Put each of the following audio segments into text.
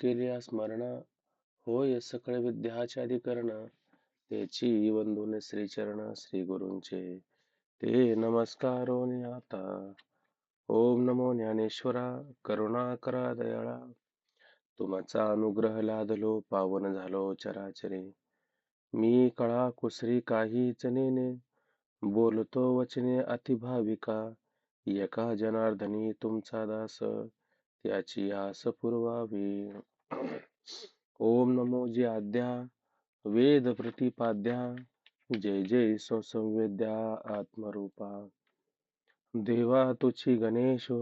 केली स्मरण, होय सकळ विद्याच्या अधिकरण. त्याची वंदुन श्रीचरण श्री गुरूंचे, ते नमस्कारोनी आता. ओम नमो ज्ञानेश्वरा, करुणा करा दयाळा. तुमचा अनुग्रह लादलो, पावन झालो चराचरे. मी कळा कुसरी काहीच नेने, बोलतो वचने अतिभाविका. एका जनार्दनी तुमचा दास, त्याची आस पुरवावी. ओम नमो जी आद्या, वेद प्रतिपाद्या. जय जय संवेद्या आत्मरूपा. देवा तुची गणेशो,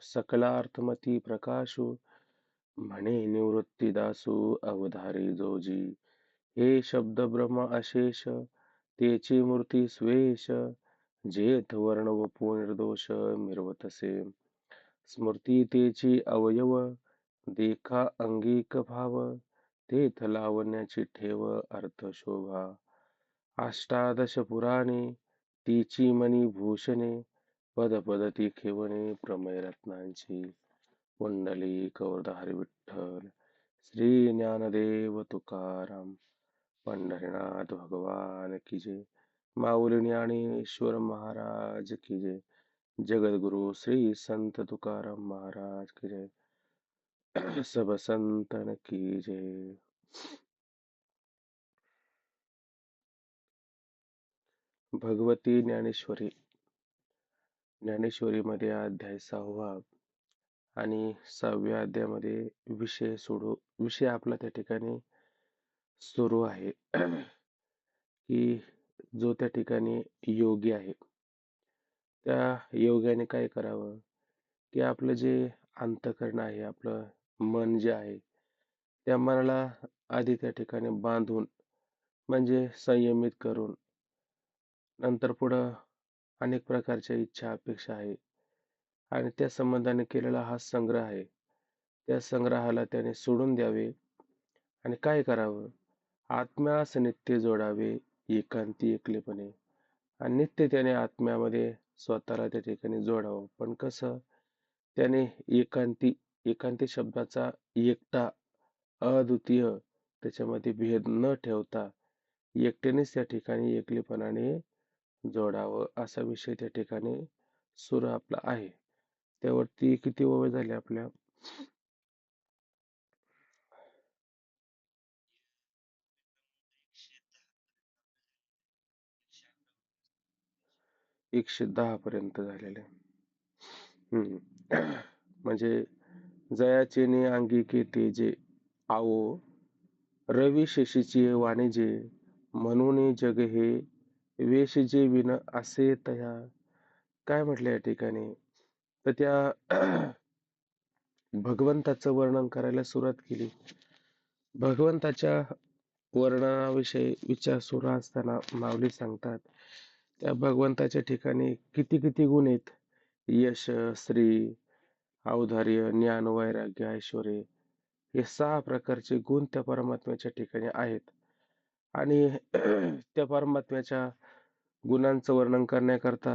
सकलार्थमती प्रकाशो. म्हणे निवृत्ती दासू, अवधारी जोजी. हे शब्द ब्रह्म अशेष, तेची मूर्ती स्वेश. जेथ वर्ण वपू निर्दोष मिरवतसे. स्मृती तेची अवयव, देखा अंगिक भाव. तेथ लावण्याची ठेव अर्थ शोभा. अष्टादश पुराणे, तिची मणी भूषणे. पद पद ती खेवणे प्रमय रत्नांची. पुंडलिक हरी विठ्ठल, श्री ज्ञानदेव तुकाराम. पंढरीनाथ भगवान की जय. माऊली ज्ञानेश्वर महाराज की जय. जगद्गुरु श्री संत तुकाराम महाराज की जय. सब संतन की जय. भगवती ज्ञानेश्वरी. ज्ञानेश्वरीमध्ये अध्याय 6वा आणि 6व्या अध्यायामध्ये विषय आपला त्या ठिकाणी सुरू आहे की जो त्या ठिकाणी योगी आहे, त्या योग्याने काय करावं, की आपलं जे अंतःकरण आहे, आपलं मन जे आहे, त्या मनाला आधी त्या ठिकाणी बांधून म्हणजे संयमित करून नंतर पुढं अनेक प्रकारच्या इच्छा अपेक्षा आहे आणि त्या संबंधाने केलेला हा संग्रह आहे, त्या संग्रहाला त्याने सोडून द्यावे आणि काय करावं, आत्म्यास नित्य जोडावे एकांती एकलेपणे आणि नित्य त्याने आत्म्यामध्ये स्वतःला त्या ठिकाणी जोडावं. पण कसं, त्याने एकांती शब्दाचा एकटा अद्वितीय त्याच्यामध्ये भेद न ठेवता एकट्यानेच त्या ठिकाणी एकलेपणाने जोडावं असा विषय त्या ठिकाणी सुरू आपला आहे. त्यावरती किती ओळ झाले आपल्या? 110 पर्यंत झालेले. म्हणजे जयाचे ने अंगिके तेजे, आवो रवी शशीची वाणिजे. म्हणून जग हे वेश जे विन असे तया. काय म्हटलं या ठिकाणी, तर त्या भगवंताचं वर्णन करायला सुरुवात केली. भगवंताच्या वर्णनाविषयी विचार सुरू असताना माऊली सांगतात, त्या भगवंताच्या ठिकाणी किती किती गुण आहेत. यश, श्री, औदार्य, ज्ञान, वैराग्य, ऐश्वर्य, हे 6 प्रकारचे गुण त्या परमात्म्याच्या ठिकाणी आहेत. आणि त्या परमात्म्याच्या गुणांचं वर्णन करण्याकरता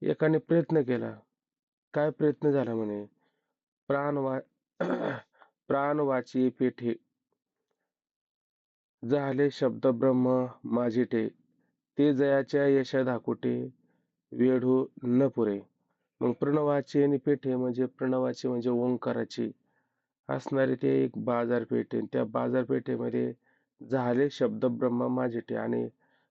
एकाने प्रयत्न केला. काय प्रयत्न झाला म्हणे, प्राण वा प्राण वाची पेठे, झाले शब्द ब्रह्म माझिटे. ते जयाच्या यशा धाकुटे, वेढू न पुरे. मग प्रणवाची आणि पेठे म्हणजे प्रणवाची म्हणजे ओंकाराची असणारे ते एक बाजारपेठ. त्या बाजारपेठेमध्ये झाले शब्द ब्रह्म माझिटे आणि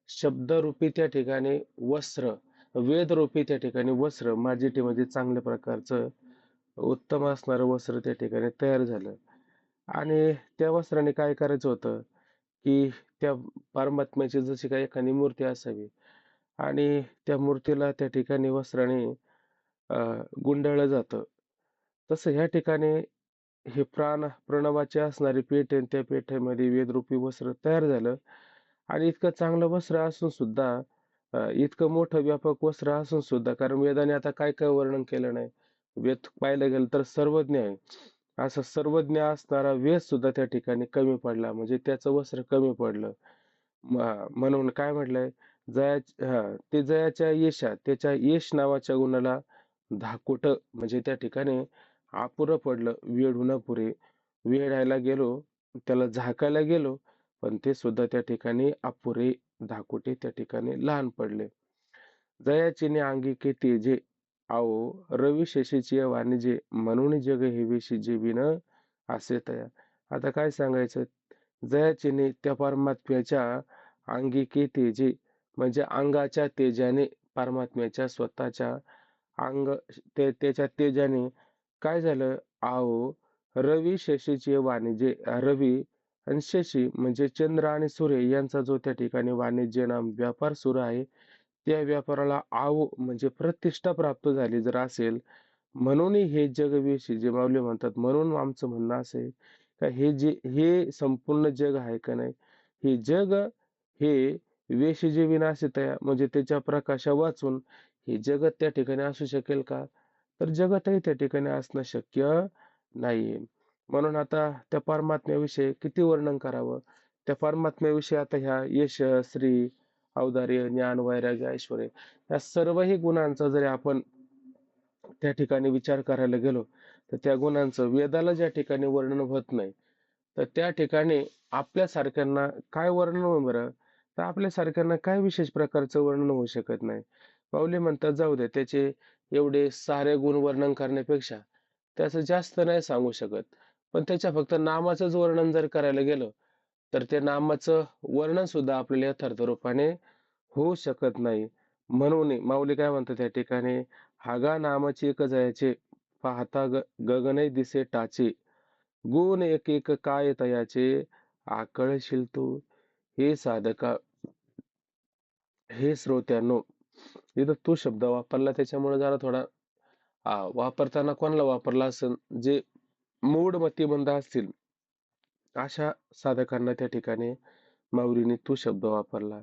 शब्दरूपी त्या ठिकाणी वस्त्र, वेदरूपी त्या ठिकाणी वस्त्र माझिटे म्हणजे चांगल्या प्रकारचं उत्तम असणारं वस्त्र त्या ठिकाणी तयार झालं. आणि त्या वस्त्राने काय करायचं होतं, की त्या परमात्म्याची जशी काही एखादी मूर्ती असावी आणि त्या मूर्तीला त्या ठिकाणी वस्त्राने गुंडाळलं जातं. तसं ह्या ठिकाणी हे प्रणवाचे असणारी पेठ आहे, त्या पेठेमध्ये वेदरूपी वस्त्र तयार झालं. आणि इतकं चांगलं वस्त्र असून सुद्धा, इतकं मोठं व्यापक वस्त्र असून सुद्धा, कारण वेदाने आता काय काय वर्णन केलं नाही. वेद पाहायला गेलं तर सर्वज्ञ आहे, असं सर्वज्ञ असणारा वेद सुद्धा त्या ठिकाणी कमी पडला, म्हणजे त्याचं वस्त्र कमी पडलं. म्हणून काय म्हटलंय, ते जयाच्या यशा, त्याच्या यश नावाच्या गुणाला धाकुट म्हणजे त्या ठिकाणी अपुरं पडलं, वेढू न पुरे. वेढायला गेलो, त्याला झाकायला गेलो, पण ते सुद्धा त्या ठिकाणी अपुरे धाकोटे त्या ठिकाणी लहान पडले. जयाचिनी अंगिके तेजे, आओ रवी शशीची वाणिजे, म्हणून जग हे वेशी जेविन असे तया. आता काय सांगायचं? जयाचिनी त्या परमात्म्याच्या अंगिके तेजे म्हणजे अंगाच्या तेजाने, परमात्म्याच्या स्वतःच्या अंग त्याच्या तेजाने काय झालं? अहो, रवी शशीचे वाणिज्य, रवी आणि शशी म्हणजे चंद्र आणि सूर्य यांचा जो त्या ठिकाणी वाणिज्य नाम व्यापार सुरू आहे, त्या व्यापाराला आव म्हणजे प्रतिष्ठा प्राप्त झाली जर असेल, म्हणून हे जगवेशी जे माऊली म्हणतात, म्हणून आमचं म्हणणं असं आहे का हे संपूर्ण जग आहे का नाही, हे जग हे वेशी जे विनाशित आहे म्हणजे त्याच्या प्रकाशा वाचून हे जगत त्या ठिकाणी असू शकेल का? तर जगतही त्या ठिकाणी असणं शक्य नाहीये. म्हणून आता त्या परमात्म्याविषयी किती वर्णन करावं? त्या परमात्म्याविषयी आता ह्या यश, श्री, औदार्य, ज्ञान, वैराग्य, ऐश्वर्य या सर्वही गुणांचा जरी आपण त्या ठिकाणी विचार करायला गेलो, तर त्या गुणांचं वेदाला ज्या ठिकाणी वर्णन होत नाही, तर त्या ठिकाणी आपल्यासारख्यांना काय वर्णन हो बरं? तर आपल्यासारख्यांना काय विशेष प्रकारचं वर्णन होऊ शकत नाही. माऊली म्हणतात जाऊ दे त्याचे एवढे सारे गुण वर्णन करण्यापेक्षा त्याचं जास्त नाही सांगू शकत. पण त्याच्या फक्त नामाचंच वर्णन जर करायला गेलं, तर त्या नामाचं वर्णन सुद्धा आपल्याला यथार्थ रूपाने होऊ शकत नाही. म्हणून माऊली काय म्हणतात त्या ठिकाणी, हागा नामाची एक जायचे, पाहता गगनही दिसे टाचे, गुण एक एक काय तयाचे, आकळशील तू. हे साधका, हे श्रोत्यांनो, इथं तू शब्द वापरला त्याच्यामुळे जरा थोडा वापरताना कोणाला वापरला असेल, जे मूढ मतिमंद असतील अशा साधकांना त्या ठिकाणी माऊलीने तू शब्द वापरला.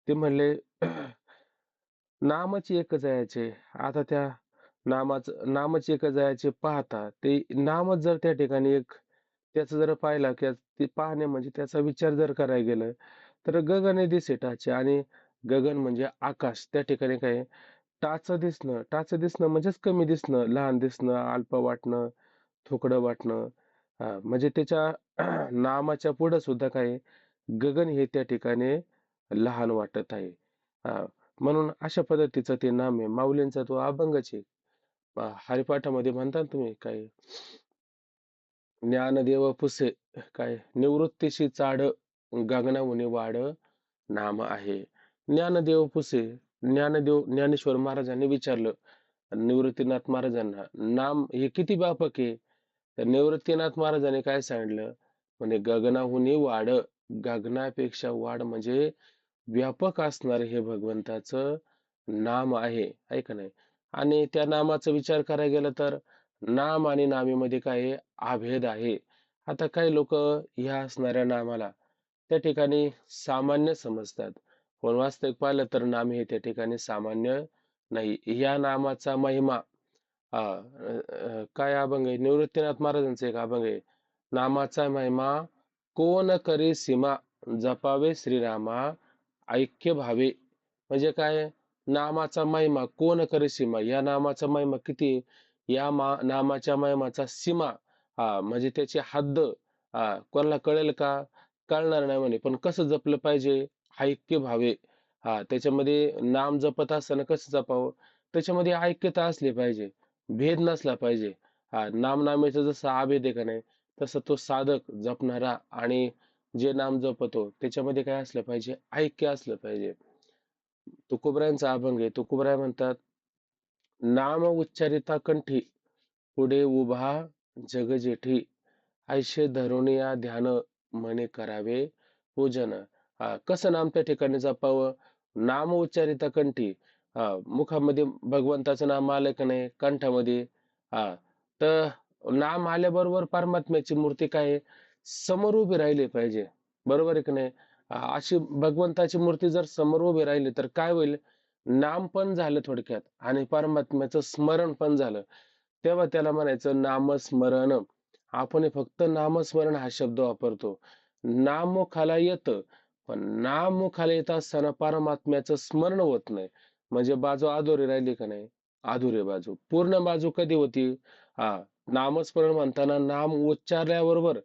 ते म्हणले नामच एक जायचे. आता त्या नामच एक जायचे पाहता ते नामच जर त्या ठिकाणी एक त्याचं जर पाहिला की ते पाहणे म्हणजे त्याचा विचार जर करायला गेलं, तर गगने दिसे टाचे आणि गगन म्हणजे आकाश. त्या ठिकाणी काय टाच दिसणं म्हणजेच कमी दिसणं, लहान दिसणं, अल्प वाटणं, थोकडं वाटणं. म्हणजे त्याच्या नामाच्या पुढं सुद्धा काय गगन हे त्या ठिकाणी लहान वाटत आहे. म्हणून अशा पद्धतीचं ते नाम आहे. माऊलींचा तो अभंगच आहे. हरिपाठामध्ये म्हणता ना तुम्ही काय ज्ञानदेव पुसे काय निवृत्तीशी चाड गगनाहुनी वाड नाम आहे. ज्ञानदेव पुसे ज्ञानेश्वर महाराजांनी विचारलं निवृत्तीनाथ महाराजांना, नाम हे किती व्यापक आहे? तर निवृत्तीनाथ महाराजांनी काय सांगितलं? म्हणजे गगनाहुनी वाड, गगनापेक्षा वाढ म्हणजे व्यापक असणार हे भगवंताचं नाम आहे का नाही? आणि त्या नामाचा विचार करायला गेला तर नाम आणि नामेमध्ये काय आहे? अभेद आहे. आता काही लोक ह्या असणाऱ्या नामाला त्या ठिकाणी सामान्य समजतात. पण वास्तविक पाहिलं तर नाम हे त्या ठिकाणी सामान्य नाही. या नामाचा महिमा काय अभंग आहे? निवृत्तीनाथ महाराजांचा एक अभंग आहे. नामाचा महिमा कोण करी सीमा, जपावे श्रीरामा ऐक्य भावे. म्हणजे काय? नामाचा महिमा कोण करे सीमा, या नामाचा महिमा किती आहे? नामाच्या महिमाचा सीमा म्हणजे त्याची हद्द कोणाला कळेल का? कळणार नाही म्हणे. पण कसं जपलं पाहिजे? ऐक्य भावे. त्याच्यामध्ये नाम जपत असताना कसं जपावं? त्याच्यामध्ये ऐक्यता असली पाहिजे, भेद नसला पाहिजे. नामनामेचा जसा अभेद आहे का नाही, तसं तो साधक जपणारा आणि जे नाम जपतो त्याच्यामध्ये काय असलं पाहिजे? ऐक्य असलं पाहिजे. तुकोबरायांचा अभंग आहे. तुकोबराय म्हणतात, नाम उच्चारिता कंठी, पुढे उभा जग जेठी, ऐशे धरून या ध्यान, म्हणे करावे पूजन. कसं नाम त्या ठिकाणी जपावं? नाम उच्चारिता कंठी, मुखामध्ये भगवंताचं नाम आलं का नाही, कंठामध्ये तर नाम आल्याबरोबर परमात्म्याची मूर्ती काय आहे? समोर उभी राहिली पाहिजे. बरोबर आहे की नाही? अशी भगवंताची मूर्ती जर समोर उभी राहिली तर काय होईल? नाम पण झालं थोडक्यात आणि परमात्म्याचं स्मरण पण झालं. तेव्हा त्याला म्हणायचं नामस्मरण. आपण हे फक्त नामस्मरण हा शब्द वापरतो. नाम मुखाला येतं, पण नाम मुखाला येत असताना परमात्म्याचं स्मरण होत नाही. म्हणजे बाजू अधुरी राहिली का नाही? अधुरी बाजू. पूर्ण बाजू कधी होती? नामस्मरण म्हणताना नाम उच्चारल्याबरोबर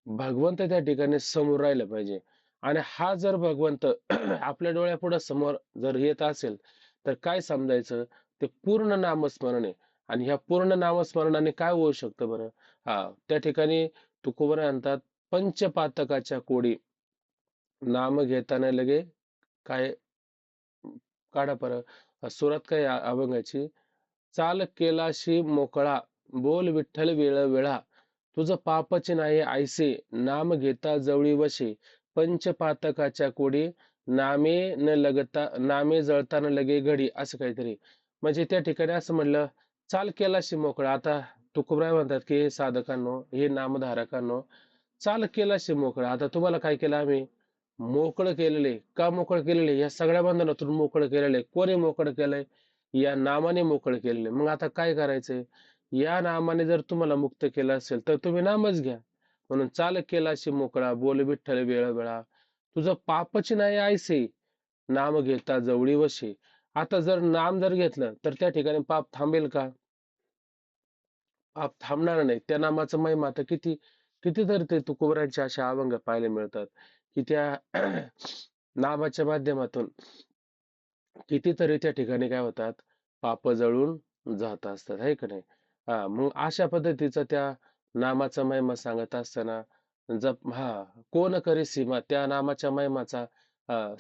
भगवंत त्या ठिकाणी समोर राहिला पाहिजे. आणि हा जर भगवंत आपल्या डोळ्यापुढे समोर जर येत असेल, तर काय समजायचं? ते पूर्ण नामस्मरण आहे. आणि ह्या पूर्ण नामस्मरणाने काय होऊ शकतं बरं? त्या ठिकाणी तुकोबरा म्हणतात, पंचपातकाच्या कोडी नाम घेताना लगे काय काढा बरं सुरात काय अभंगाची, चाल केलाशी मोकळा, बोल विठ्ठल वेळोवेळा, तुझ पापचे नाही ऐसे, नाम घेता जवळी वशे, पंचपातकाच्या कोडी, नामे जळताना लगे घडी, असं काहीतरी. म्हणजे त्या ठिकाणी असं म्हणलं, चाल केलाशी मोकळा. आता तुकोबराय म्हणतात की हे साधकांनो, हे नामधारकांनो, चाल केलाशी मोकळा. आता तुम्हाला काय केलं आम्ही? मोकळं केलेले. का मोकळं केलेले? या सगळ्या बंधनातून मोकळं केलेले. कोणी मोकळं केलंय? या नामाने मोकळं केलेलं. मग आता काय करायचंय? या नामाने जर तुम्हाला मुक्त केलं असेल, तर तुम्ही नामच घ्या. म्हणून चाल केलाशी मोकळा, बोल विठ्ठल वेळोवेळा, तुझं पापच नाही ऐसे, नाम घेता जवळी वशे. आता जर नाम जर घेतलं, तर त्या ठिकाणी पाप थांबेल का? पाप थांबणार नाही. त्या नामाचं महिमा आता कितीतरी ते तुकोबरांचे असे अभंग पाहायला मिळतात, की त्या नामाच्या माध्यमातून कितीतरी त्या ठिकाणी काय होतात, पाप जळून जात असतात, आहे का नाही? मग अशा पद्धतीचा त्या नामाचा महिमा सांगत असताना कोण करे सीमा, त्या नामाच्या महिमाचा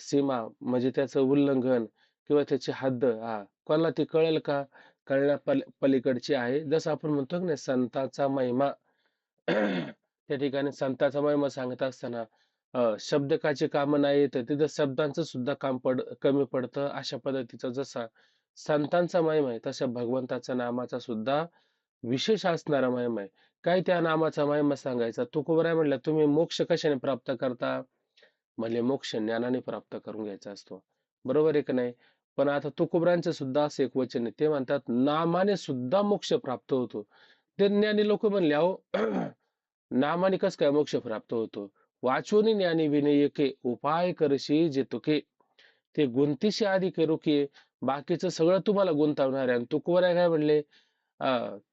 सीमा म्हणजे त्याचं उल्लंघन किंवा त्याची हद्द कोणाला ती कळेल का? पलीकडची आहे. जसं आपण म्हणतो की नाही, संतांचा महिमा त्या ठिकाणी संतांचा महिमा सांगत असताना शब्दकाची कामं नाही तर तिथं शब्दांचं सुद्धा काम कमी पडतं. अशा पद्धतीचा जसा संतांचा महिमा आहे, तशा भगवंताच्या नामाचा सुद्धा विशेष असणारा महिमा आहे. काय त्या नामाचा महिमा सांगायचा? तुकोबराय म्हणलं, तुम्ही मोक्ष कशाने प्राप्त करता? म्हणले, मोक्ष ज्ञानाने प्राप्त करून घ्यायचा असतो. बरोबर आहे का नाही? पण आता तुकोबरांचं सुद्धा असं एक वचन आहे. ते म्हणतात, नामाने सुद्धा मोक्ष प्राप्त होतो. ते ज्ञानी लोक म्हणले, अहो नामाने कस काय मोक्ष प्राप्त होतो? वाचून ज्ञानी विनय एके, उपाय करशी जे तुके, ते गुंतीशी आधी करू की. बाकीचं सगळं तुम्हाला गुंतवणार आहे. आणि तुकोबराय काय म्हणले,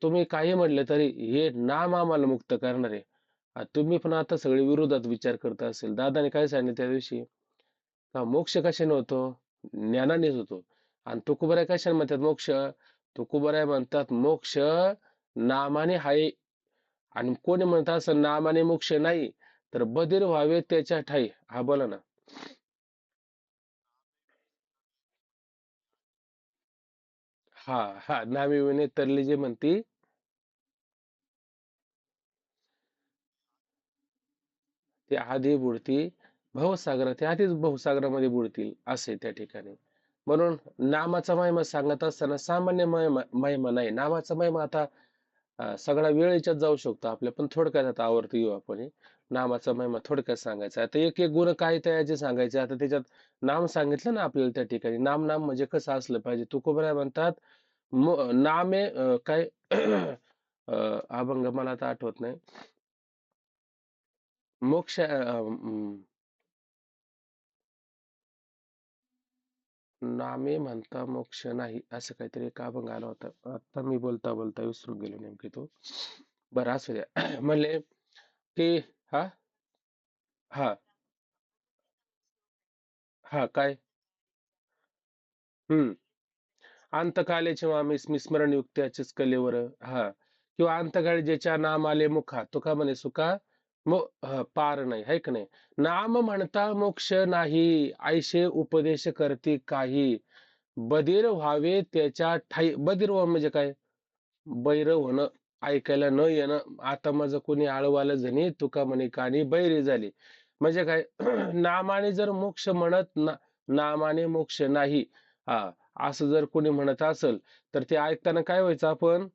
तुम्ही काही म्हणले तरी हे नाम आम्हाला मुक्त करणार आहे. तुम्ही पण आता सगळे विरोधात विचार करत असेल. दादाने काय सांगितलं त्या दिवशी? का मोक्ष कशाने होतो? ज्ञानानेच होतो. आणि तुकोबराय कशाने म्हणतात मोक्ष? तुकोबराय म्हणतात मोक्ष नामाने हाय. आणि कोणी म्हणतात असं नामाने मोक्ष नाही, तर बधीर व्हावे त्याच्या ठाई. बोला ना. नामी विने तरली जे म्हणती, ते आधी बुडती भवसागरात, ते आधीच भवसागरामध्ये बुडतील असे त्या ठिकाणी. म्हणून नामाचा महिमा सांगत असताना सामान्य महिमा नाही. नामाचा महिमा आता सगळा वेळ याच्यात जाऊ शकतो आपल्या, पण थोडक्यात आता आवर्ती येऊ आपण हे. नामाचा महिमा थोडक्यात सांगायचा. आता एक एक गुण काय त्याचे सांगायचे. आता त्याच्यात नाम सांगितलं ना आपल्याला त्या ठिकाणी. नाम म्हणजे कसं असलं पाहिजे. तुकोबराय म्हणतात, नामे काय अभंग मला आता आठवत नाही. मोक्ष नामे म्हणता मोक्ष नाही, असं काहीतरी एक अभंग आला होता. आता मी बोलता बोलता विसरून गेलो नेमकी तो. बरं असू द्या. म्हणले की हा हा काय? हम्म. अंतकालेचे मामीस स्मरण युक्त्याचेच कलेवर. किंवा अंतकाळी ज्याच्या नाम आले मुखा, तुका म्हणे सुका पार नाही, है का नाही? नाम म्हणता मोक्ष नाही, ऐशे उपदेश करती काही, बधीर व्हावे त्याच्या ठाई. बधीर व्हावं म्हणजे काय? बैर होणं, ऐकायला न येणं. आता माझं कोणी आळवालं जणी, तुका म्हणे कानी बैरी झाली. म्हणजे काय? नामाने जर मोक्ष नामाने मोक्ष नाही, हा असं जर कोणी म्हणत असेल, तर ते ऐकताना काय व्हायचं? आपण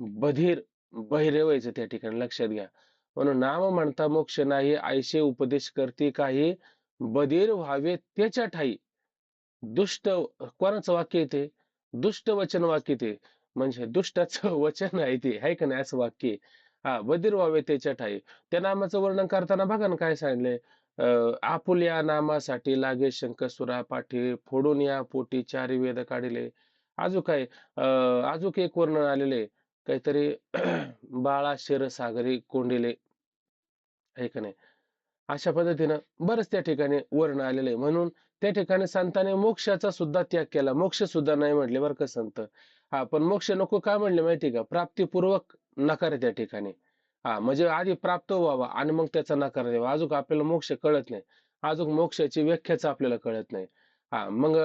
बधीर, बहिरे व्हायचं त्या ठिकाणी, लक्षात घ्या. म्हणून नाम म्हणता मोक्ष नाही, ऐशे उपदेश करते काही, बधीर व्हावे त्याच्या ठाई. दुष्ट कोणाचं वाक्य आहे ते? दुष्ट वचन वाक्य ते. म्हणजे दुष्टाचं वचन आहे ते, आहे का नाही? असं वाक्य आहे. बधीर व्हावे त्याच्या ठाई. त्या नामाचं वर्णन करताना बघा ना काय सांगितलंय. आपुल्या नामासाठी लागे शंखसुरा पाठी, फोडून या पोटी चारी वेद काढिले. अजून काय? अजून एक वर्णन आलेले. काहीतरी बाळा शिर सागरी कोंडिले, आहे का नाही? अशा पद्धतीनं बरंच त्या ठिकाणी वर्ण आलेलं आहे. म्हणून त्या ठिकाणी संतांनी मोक्षाचा सुद्धा त्याग केला. मोक्ष सुद्धा नाही म्हटले बरं का संत. हा, पण मोक्ष नको का म्हणले माहिती का? प्राप्तीपूर्वक नकार आहे त्या ठिकाणी. हा, म्हणजे आधी प्राप्त व्हावा आणि मग त्याचा नकार द्यावा. अजून आपल्याला मोक्ष कळत नाही. अजून मोक्षाची व्याख्याच आपल्याला कळत नाही. हा, मग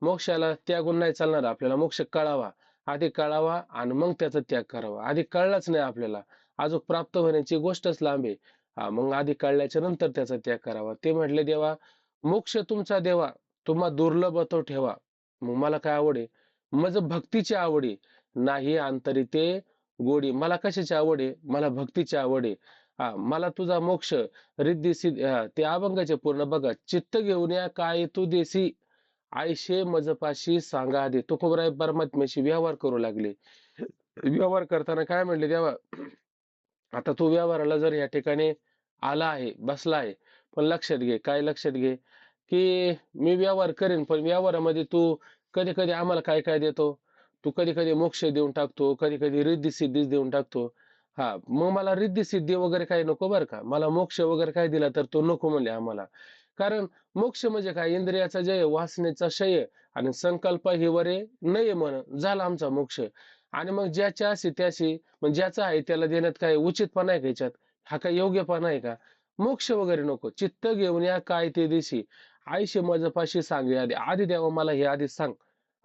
मोक्षाला त्यागून नाही चालणार. आपल्याला मोक्ष कळावा. आधी कळावा आणि मग त्याचा त्याग करावा. आधी कळलाच नाही आपल्याला. अजून प्राप्त होण्याची गोष्टच लांब आहे. हा, मग आधी कळल्याच्या नंतर त्याचा त्याग करावा. ते म्हटले, देवा मोक्ष तुमचा देवा, तुम्हा दुर्लभ तो ठेवा. मग मला काय आवड आहे? माझं भक्तीची आवड आहे. नाही अंतरी ते गोडी. मला कशाची आवड आहे? मला भक्तीची आवड आहे. हा, मला तुझा मोक्ष रिद्धी सिद्धी, ते अभंगाचे पूर्ण बघा. चित्त घेऊन या काय तू देसी, आयशे मजपाशी सांगा आधी. तुकोबराय परमात्म्याशी व्यवहार करू लागले. व्यवहार करताना काय म्हणले, देवा आता तू व्यवहाराला जर या ठिकाणी आला आहे, बसला आहे, पण लक्षात घे, काय लक्षात घे, की मी व्यवहार करेन, पण व्यवहारामध्ये तू कधी कधी आम्हाला काय काय देतो? तू कधी कधी मोक्ष देऊन टाकतो, कधी कधी रिद्धी सिद्धी देऊन टाकतो. हा, मग मला रिद्धी सिद्धी वगैरे काही नको बरं का. मला मोक्ष वगैरे काय दिला तर तो नको म्हणले आम्हाला. कारण मोक्ष म्हणजे काय? इंद्रियाचा जय, वासनेचा क्षय आणि संकल्प हिवरे नाही म्हण, झाला आमचा मोक्ष. आणि मग ज्याची त्याशी, मग ज्याचा आहे त्याला देण्यात काय उचितपणा आहे का याच्यात? हा काय योग्यपणा आहे का? मोक्ष वगैरे नको. चित्त घेऊन या काय ते दिशी, आयुष्य माझपाशी सांगे आधी. आधी द्यावं मला हे आधी सांग.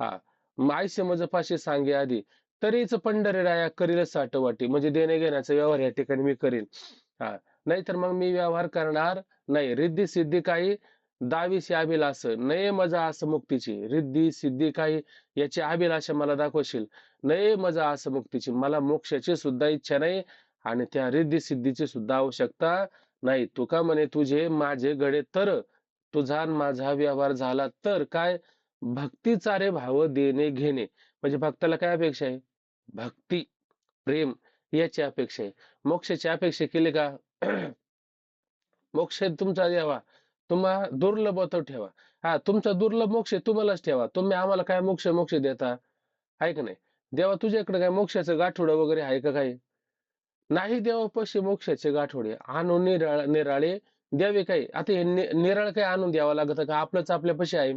हा, मग आयुष्य माझपाशी सांगे आधी. तरीच पंढरीराया करील साठवाटी. म्हणजे देणे घेण्याचा व्यवहार या ठिकाणी मी करीन. हा, नाहीतर मग मी व्यवहार करणार नाही. रिद्धी सिद्धी काही दावीशी अभिलाष नाही, मजा असं मुक्तीची. रिद्धी सिद्धी काही याची अभिलाषा मला दाखवशील, नाही मजा असं मुक्तीची. मला मोक्षाची सुद्धा इच्छा नाही आणि त्या रिद्धी सिद्धीची सुद्धा आवश्यकता नाही. तुका म्हणे तुझे माझे गडे तर, तुझा आणि माझा व्यवहार झाला तर काय? भक्तीचा रे भाव देणे घेणे. म्हणजे भक्ताला काय अपेक्षा आहे? भक्ती, प्रेम याची अपेक्षा आहे. मोक्षाची अपेक्षा केली का? मोक्ष तुमचा द्यावा, तुम्हा दुर्लभ तो ठेवा. हा, तुमचा दुर्लभ मोक्ष तुम्हालाच ठेवा. तुम्ही आम्हाला काय मोक्ष मोक्ष देता? आहे का नाही? देवा तुझ्याकडे काय मोक्षाचं गाठोडं वगैरे आहे का काही? नाही देवापाशी मोक्षाचे गाठोडे. आणून निराळे द्यावे काही. आता हे निराळ काही आणून द्यावं लागतं का? आपलंच आपल्यापाशी आहे.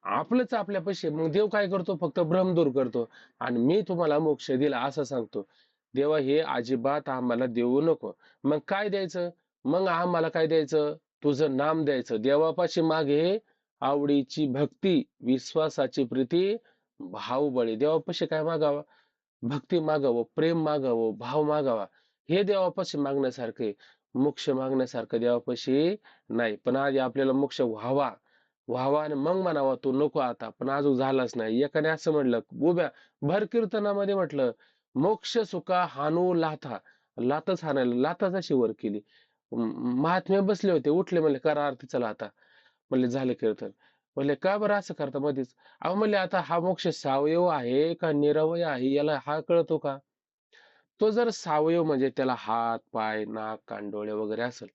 आपलंच आपल्यापाशी आहे. मग देव काय करतो? फक्त भ्रम दूर करतो आणि मी तुम्हाला मोक्ष दिला असं सांगतो. देवा हे अजिबात आम्हाला देऊ नको. मग काय द्यायचं? मग आम्हाला काय द्यायचं? तुझं नाम द्यायचं. देवापाशी मागे आवडीची भक्ती, विश्वासाची प्रीती, भावबळी. देवापाशी काय मागावं? भक्ती मागावं, प्रेम मागावं, भाव मागावा. हे देवापाशी मागण्यासारखं आहे. मोक्ष मागण्यासारखं देवापाशी नाही. पण आधी आपल्याला मोक्ष व्हावा, व्हावा आणि मग म्हणावा तो नको आता. पण अजून झालाच नाही. एकाने असं म्हणलं उभ्या भर कीर्तनामध्ये म्हटलं, मोक्ष सुका हानू लाथा. लाथच हाणायला, लाथच अशी वर केली. महात्मे बसले होते, उठले, म्हणले करा आरती चला आता. म्हणले झाले कीर्तन. म्हणले का बरं असं करता मध्येच? अहो म्हणले आता हा मोक्ष सावयव आहे का निरवय आहे याला हा कळतो का? तो जर सावयव म्हणजे त्याला हात, पाय, नाक, कान, डोळे वगैरे असेल,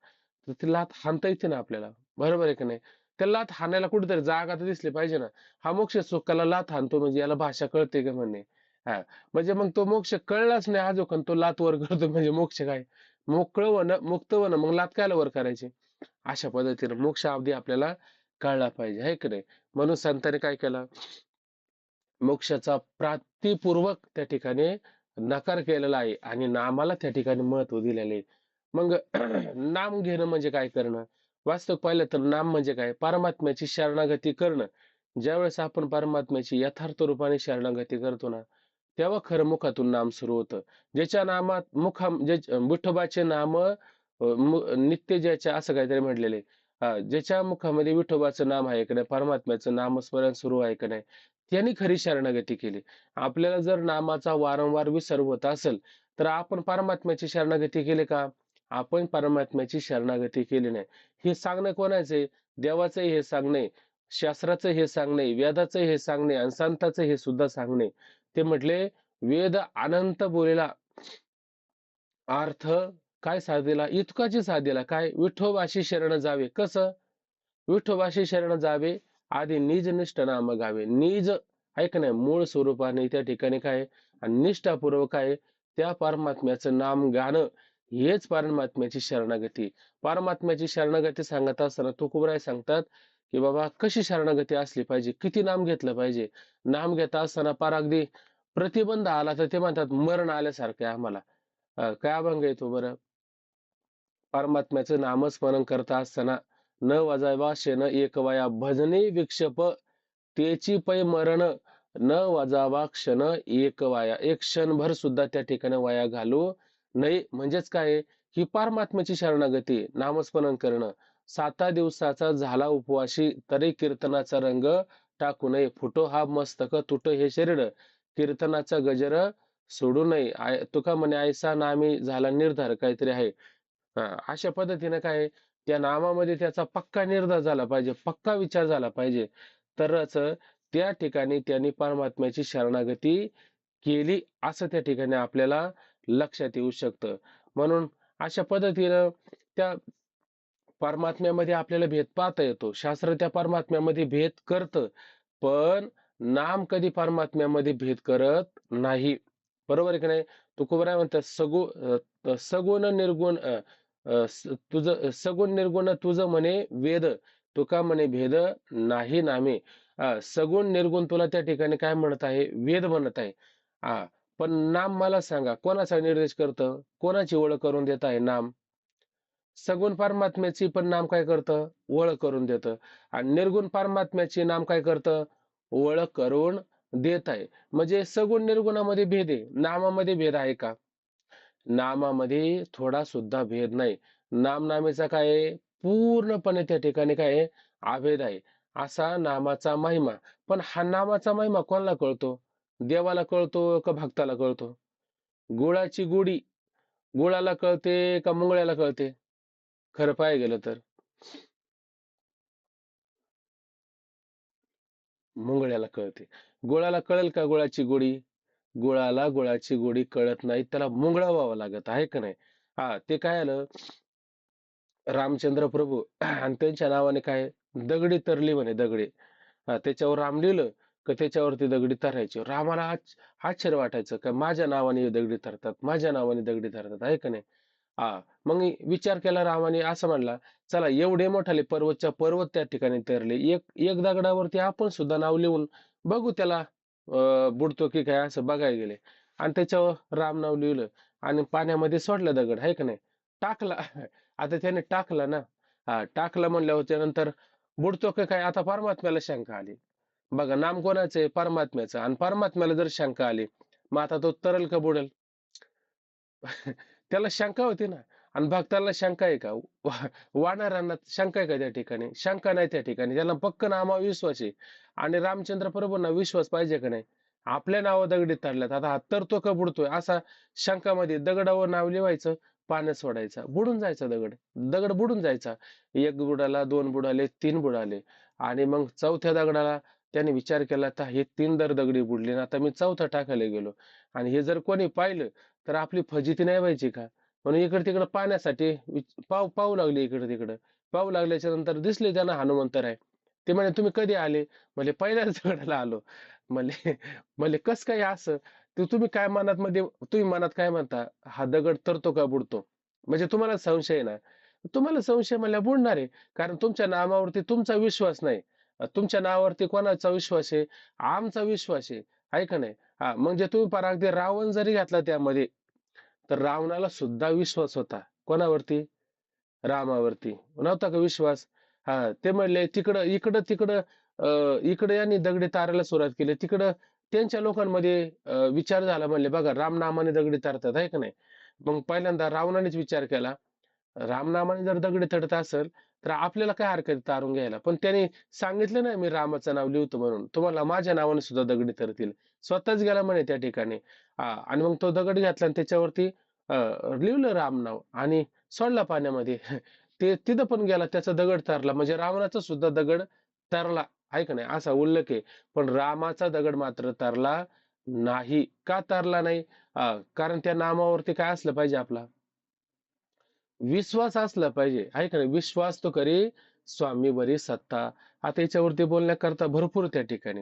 तर ती लाथ हाणता येते ना आपल्याला. बरोबर आहे का नाही? त्या लाथ हाणायला कुठेतरी जागा तर दिसली पाहिजे ना. हा मोक्ष सुखाला लाथ हाणतो म्हणजे याला भाषा कळते का म्हणणे? हा, म्हणजे मग तो मोक्ष कळलाच नाही आजोक तो लाथ वर करतो म्हणजे मोक्ष काय? मोकळं होणं, मुक्त होणं, मग लाथ कायला वर करायची? अशा पद्धतीने मोक्ष अवधी आपल्याला कळला पाहिजे, आहे की नाही? म्हणून संतांनी काय केलं? मोक्षाचा प्राप्तिपूर्वक त्या ठिकाणी नकार केलेला आहे आणि नामाला त्या ठिकाणी महत्व दिलेले आहे. मग नाम घेणं म्हणजे काय करणं? वास्तव पाहिलं तर नाम म्हणजे काय? परमात्म्याची शरणागती करणं. ज्यावेळेस आपण परमात्म्याची यथार्थ रूपाने शरणागती करतो ना, तेव्हा खरं मुखातून नाम सुरू होतं. ज्याच्या नामात विठोबाचे नाम नित्य ज्याच्या, असं काहीतरी म्हटलेले. ज्याच्या मुखामध्ये विठोबाचं नाम आहे का नाही, परमात्म्याचं नामस्मरण सुरू आहे का नाही, त्यांनी खरी शरणागती केली. आपल्याला जर नामाचा वारंवार विसर होत असेल, तर आपण परमात्म्याची शरणागती केली का? आपण परमात्म्याची शरणागती केली नाही. हे सांगणं कोणाचं आहे? देवाचं हे सांगणे, शास्त्राचं हे सांगणे, वेदाचं हे सांगणे आणि संतांचं हे सुद्धा सांगणे. ते म्हटले, वेद अनंत बोलेला अर्थ काय साधिला? इतकाची साधिला काय? विठोबाशी शरण जावे. कसं? विठोबाशी शरण जावे, आधी निज निष्ठ नाम गावे. निज ऐक नाही, मूळ स्वरूपाने त्या ठिकाणी काय आणि निष्ठापूर्वक काय त्या परमात्म्याचं नाम गाणं हेच परमात्म्याची शरणागती. परमात्म्याची शरणागती सांगत असताना तुकोबराय सांगतात की बाबा कशी शरणागती असली पाहिजे, किती नाम घेतलं पाहिजे. नाम घेता असताना पार अगदी प्रतिबंध आला तर ते म्हणतात मरण आल्यासारखं आहे आम्हाला. काय अभंग आहे तो बरं? परमात्म्याचं नामस्मरण करता असताना न वाजावा शेण एक वया भजनी विक्षेप तेची पै मरण न वाजावा क्षण एक वाया. एक क्षणभर सुद्धा त्या ठिकाणी वाया घालू नाही. म्हणजेच काय ही परमात्म्याची शरणागती, नामस्मरण करणं. 7 दिवसाचा झाला उपवाशी तरी कीर्तनाचा रंग टाकू नये. फुटो हा मस्तक तुटो हे शरीर कीर्तनाचा गजर सोडू नये. तुका म्हणे ऐसा नामी झाला निर्धार काहीतरी आहे. अशा पद्धतीने काय त्या नामामध्ये त्याचा पक्का निर्धार झाला पाहिजे, पक्का विचार झाला पाहिजे. तरच त्या ठिकाणी त्यांनी परमात्म्याची शरणागती केली असं त्या ठिकाणी आपल्याला लक्षात येऊ शकतं. म्हणून अशा पद्धतीनं त्या परमात्म्यामध्ये आपल्याला भेद पाहता येतो. शास्त्र त्या परमात्म्यामध्ये भेद करतं, पण नाम कधी परमात्म्यामध्ये भेद करत नाही. बरोबर आहे की नाही? तुकोबराय म्हणतात सगुण निर्गुण तुझं सगुण निर्गुण तुझं म्हणे वेद तुका म्हणे भेद नाही नामे. सगुण निर्गुण तुला त्या ठिकाणी काय म्हणत आहे? वेद म्हणत आहे. हा, पण नाम मला सांगा कोणाचा निर्देश करतं? कोणाची ओळख करून देत आहे नाम? सगुण परमात्म्याची पण नाम काय करतं? ओळख करून देतं. आणि निर्गुण परमात्म्याची नाम काय करतं? ओळख करून देत आहे. म्हणजे सगुण निर्गुणामध्ये भेद आहे, नामामध्ये भेद आहे का? नामामध्ये थोडा सुद्धा भेद नाही. नामनामेचा काय आहे? पूर्णपणे त्या ठिकाणी काय आहे? अभेद आहे. असा नामाचा महिमा. पण हा नामाचा महिमा कोणाला कळतो? देवाला कळतो का भक्ताला कळतो? गुळाची गुढी गुळाला कळते का मुंगळ्याला कळते? खरं पाहायला गेलं तर मुंगळ्याला कळते. गुळाला कळेल का गुळाची गोडी? गुळाला गुळाची गोडी कळत नाही, त्याला मुंगळावावं लागत आहे का नाही? ते काय आलं रामचंद्र प्रभू आणि त्यांच्या नावाने काय दगडी तरली म्हणे दगडी. त्याच्यावर राम लिहिलं का त्याच्यावरती दगडी तरायची. रामाला आश्चर्य वाटायचं का माझ्या नावाने हे दगडी तरतात, माझ्या नावाने दगडी तरतात आहे का नाही? मग विचार केला रामाने असं म्हणला, चला एवढे मोठाले पर्वतच्या पर्वत त्या ठिकाणी तरले. एक एक दगडावरती आपण सुद्धा नाव लिहून बघू त्याला बुडतो की काय असं बघायला गेले. आणि त्याच्यावर राम नाव लिहिलं आणि पाण्यामध्ये सोडलं दगड आहे का नाही? टाकला. आता त्याने टाकला ना. टाकला म्हणल्यावर त्यानंतर बुडतो का काय? आता परमात्म्याला शंका आली. बघा नाम कोणाचं आहे? परमात्म्याचं. आणि परमात्म्याला जर शंका आली, मग आता तो तरल का बुडेल? त्याला शंका होती ना. आणि भक्ताला शंका आहे का? वानरांना शंका आहे का त्या ठिकाणी? शंका नाही त्या ठिकाणी. त्याला पक्क नामावर विश्वास आहे. आणि रामचंद्र प्रभूंना विश्वास पाहिजे का नाही? आपल्या नावा दगडीत तरल्यात, आता हा तरतो का बुडतोय असा शंकामध्ये दगडावर नाव लिवायचं, पाण्यात सोडायचा, बुडून जायचा दगड. दगड बुडून जायचा. एक बुडाला, दोन बुडाले, तीन बुडाले. आणि मग चौथ्या दगडाला त्याने विचार केला, तर हे तीन दगडी बुडले ना, आता मी चौथा टाकायला गेलो आणि हे जर कोणी पाहिलं तर आपली फजिती नाही व्हायची का? म्हणून इकडे तिकडे पाहण्यासाठी पाहू लागले इकडे तिकडे. पाहू लागल्याच्या नंतर दिसले त्यांना हनुमंतराय. ते म्हणे तुम्ही कधी आले? म्हणले पहिल्याच दगडाला आलो. म्हणले म्हणले कस काय असं? ते तुम्ही काय मनात मध्ये तुम्ही मनात काय म्हणता? हा दगड तरतो का बुडतो? म्हणजे तुम्हाला संशय आहे ना. तुम्हाला संशय म्हणल्या बुडणार आहे. कारण तुमच्या नामावरती तुमचा विश्वास नाही. तुमच्या नावावरती कोणाचा विश्वास आहे? आमचा विश्वास आहे. आहे का नाही? म्हणजे तुम्ही पार अगदी रावण जरी घातला त्यामध्ये, तर रावणाला सुद्धा विश्वास होता. कोणावरती? रामावरती. नव्हता का विश्वास? ते म्हणले तिकडं इकडं तिकडं इकडे यांनी दगडी तारायला सुरुवात केली. तिकडं त्यांच्या लोकांमध्ये विचार झाला म्हणले बघा रामनामाने दगडी तारतात आहे का नाही? मग पहिल्यांदा रावणानेच विचार केला रामनामाने जर दगडी तडत असेल तर आपल्याला काय हरकत आहे तारून घ्यायला. पण त्याने सांगितलं नाही मी रामाचं नाव लिहितो म्हणून तुम्हाला माझ्या नावाने सुद्धा दगडी तरतील. स्वतःच गेला म्हणे त्या ठिकाणी. आणि मग तो दगड घातला आणि त्याच्यावरती लिहिलं राम नाव आणि सोडला पाण्यामध्ये. ते तिथं पण गेला त्याचा दगड तरला म्हणजे रावणाचा सुद्धा दगड तरला आहे का नाही असा उल्लेख आहे. पण रामाचा दगड मात्र तरला नाही. का तरला नाही? कारण त्या नामावरती काय असलं पाहिजे आपला विश्वास असला पाहिजे आहे का नाही? विश्वास तो करी स्वामी बरी सत्ता. आता याच्यावरती बोलण्याकरता भरपूर त्या ठिकाणी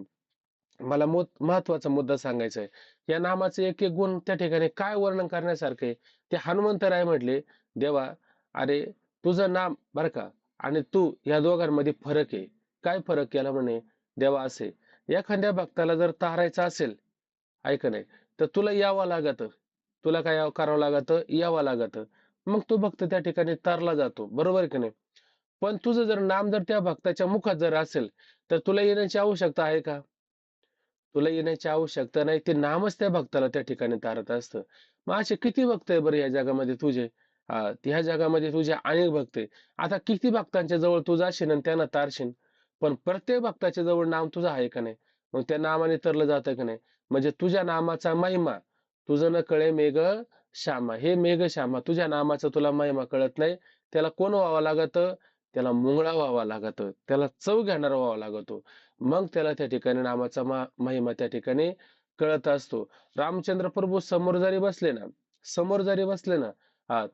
मला महत्वाचा मुद्दा सांगायचा आहे. या नामाचे एक एक गुण त्या ठिकाणी काय वर्णन करण्यासारखे आहे. ते हनुमंतराय म्हटले, देवा अरे तुझं नाम बर का आणि तू या दोघांमध्ये फरक आहे. काय फरक केला म्हणे देवा असे, एखाद्या भक्ताला जर तारायचं असेल ऐक नाही तर तुला यावं लागत, तुला काय करावं लागत, यावं लागत, मग तो भक्त त्या ठिकाणी तारला जातो, बरोबर आहे की नाही. पण तुझं जर नाम जर त्या भक्ताच्या मुखात जर असेल तर तुला येण्याची आवश्यकता आहे का? तुला येण्याची आवश्यकता नाही, ते नामच त्या भक्ताला त्या ठिकाणी तारत असतं. मग असे किती भक्त आहे बरं या जगामध्ये तुझे? ह्या जगामध्ये तुझे अनेक भक्त आहे. आता किती भक्तांच्या जवळ तू जाशील आणि त्यांना तारशील, पण प्रत्येक भक्ताच्या जवळ नाम तुझं आहे का नाही? मग त्या नामाने तरलं जातं का नाही? म्हणजे तुझ्या नामाचा महिमा तुझं न कळे मेघ श्यामा, हे मेघ श्यामा तुझ्या नामाचा तुला महिमा कळत नाही. त्याला कोण व्हावं लागत? त्याला मुंगळा व्हावा लागत, त्याला चव घेणारा व्हावा लागतो, मग त्याला त्या ठिकाणी नामाचा महिमा त्या ठिकाणी कळत असतो. रामचंद्र प्रभू समोर जरी बसले ना, समोर जरी बसले ना,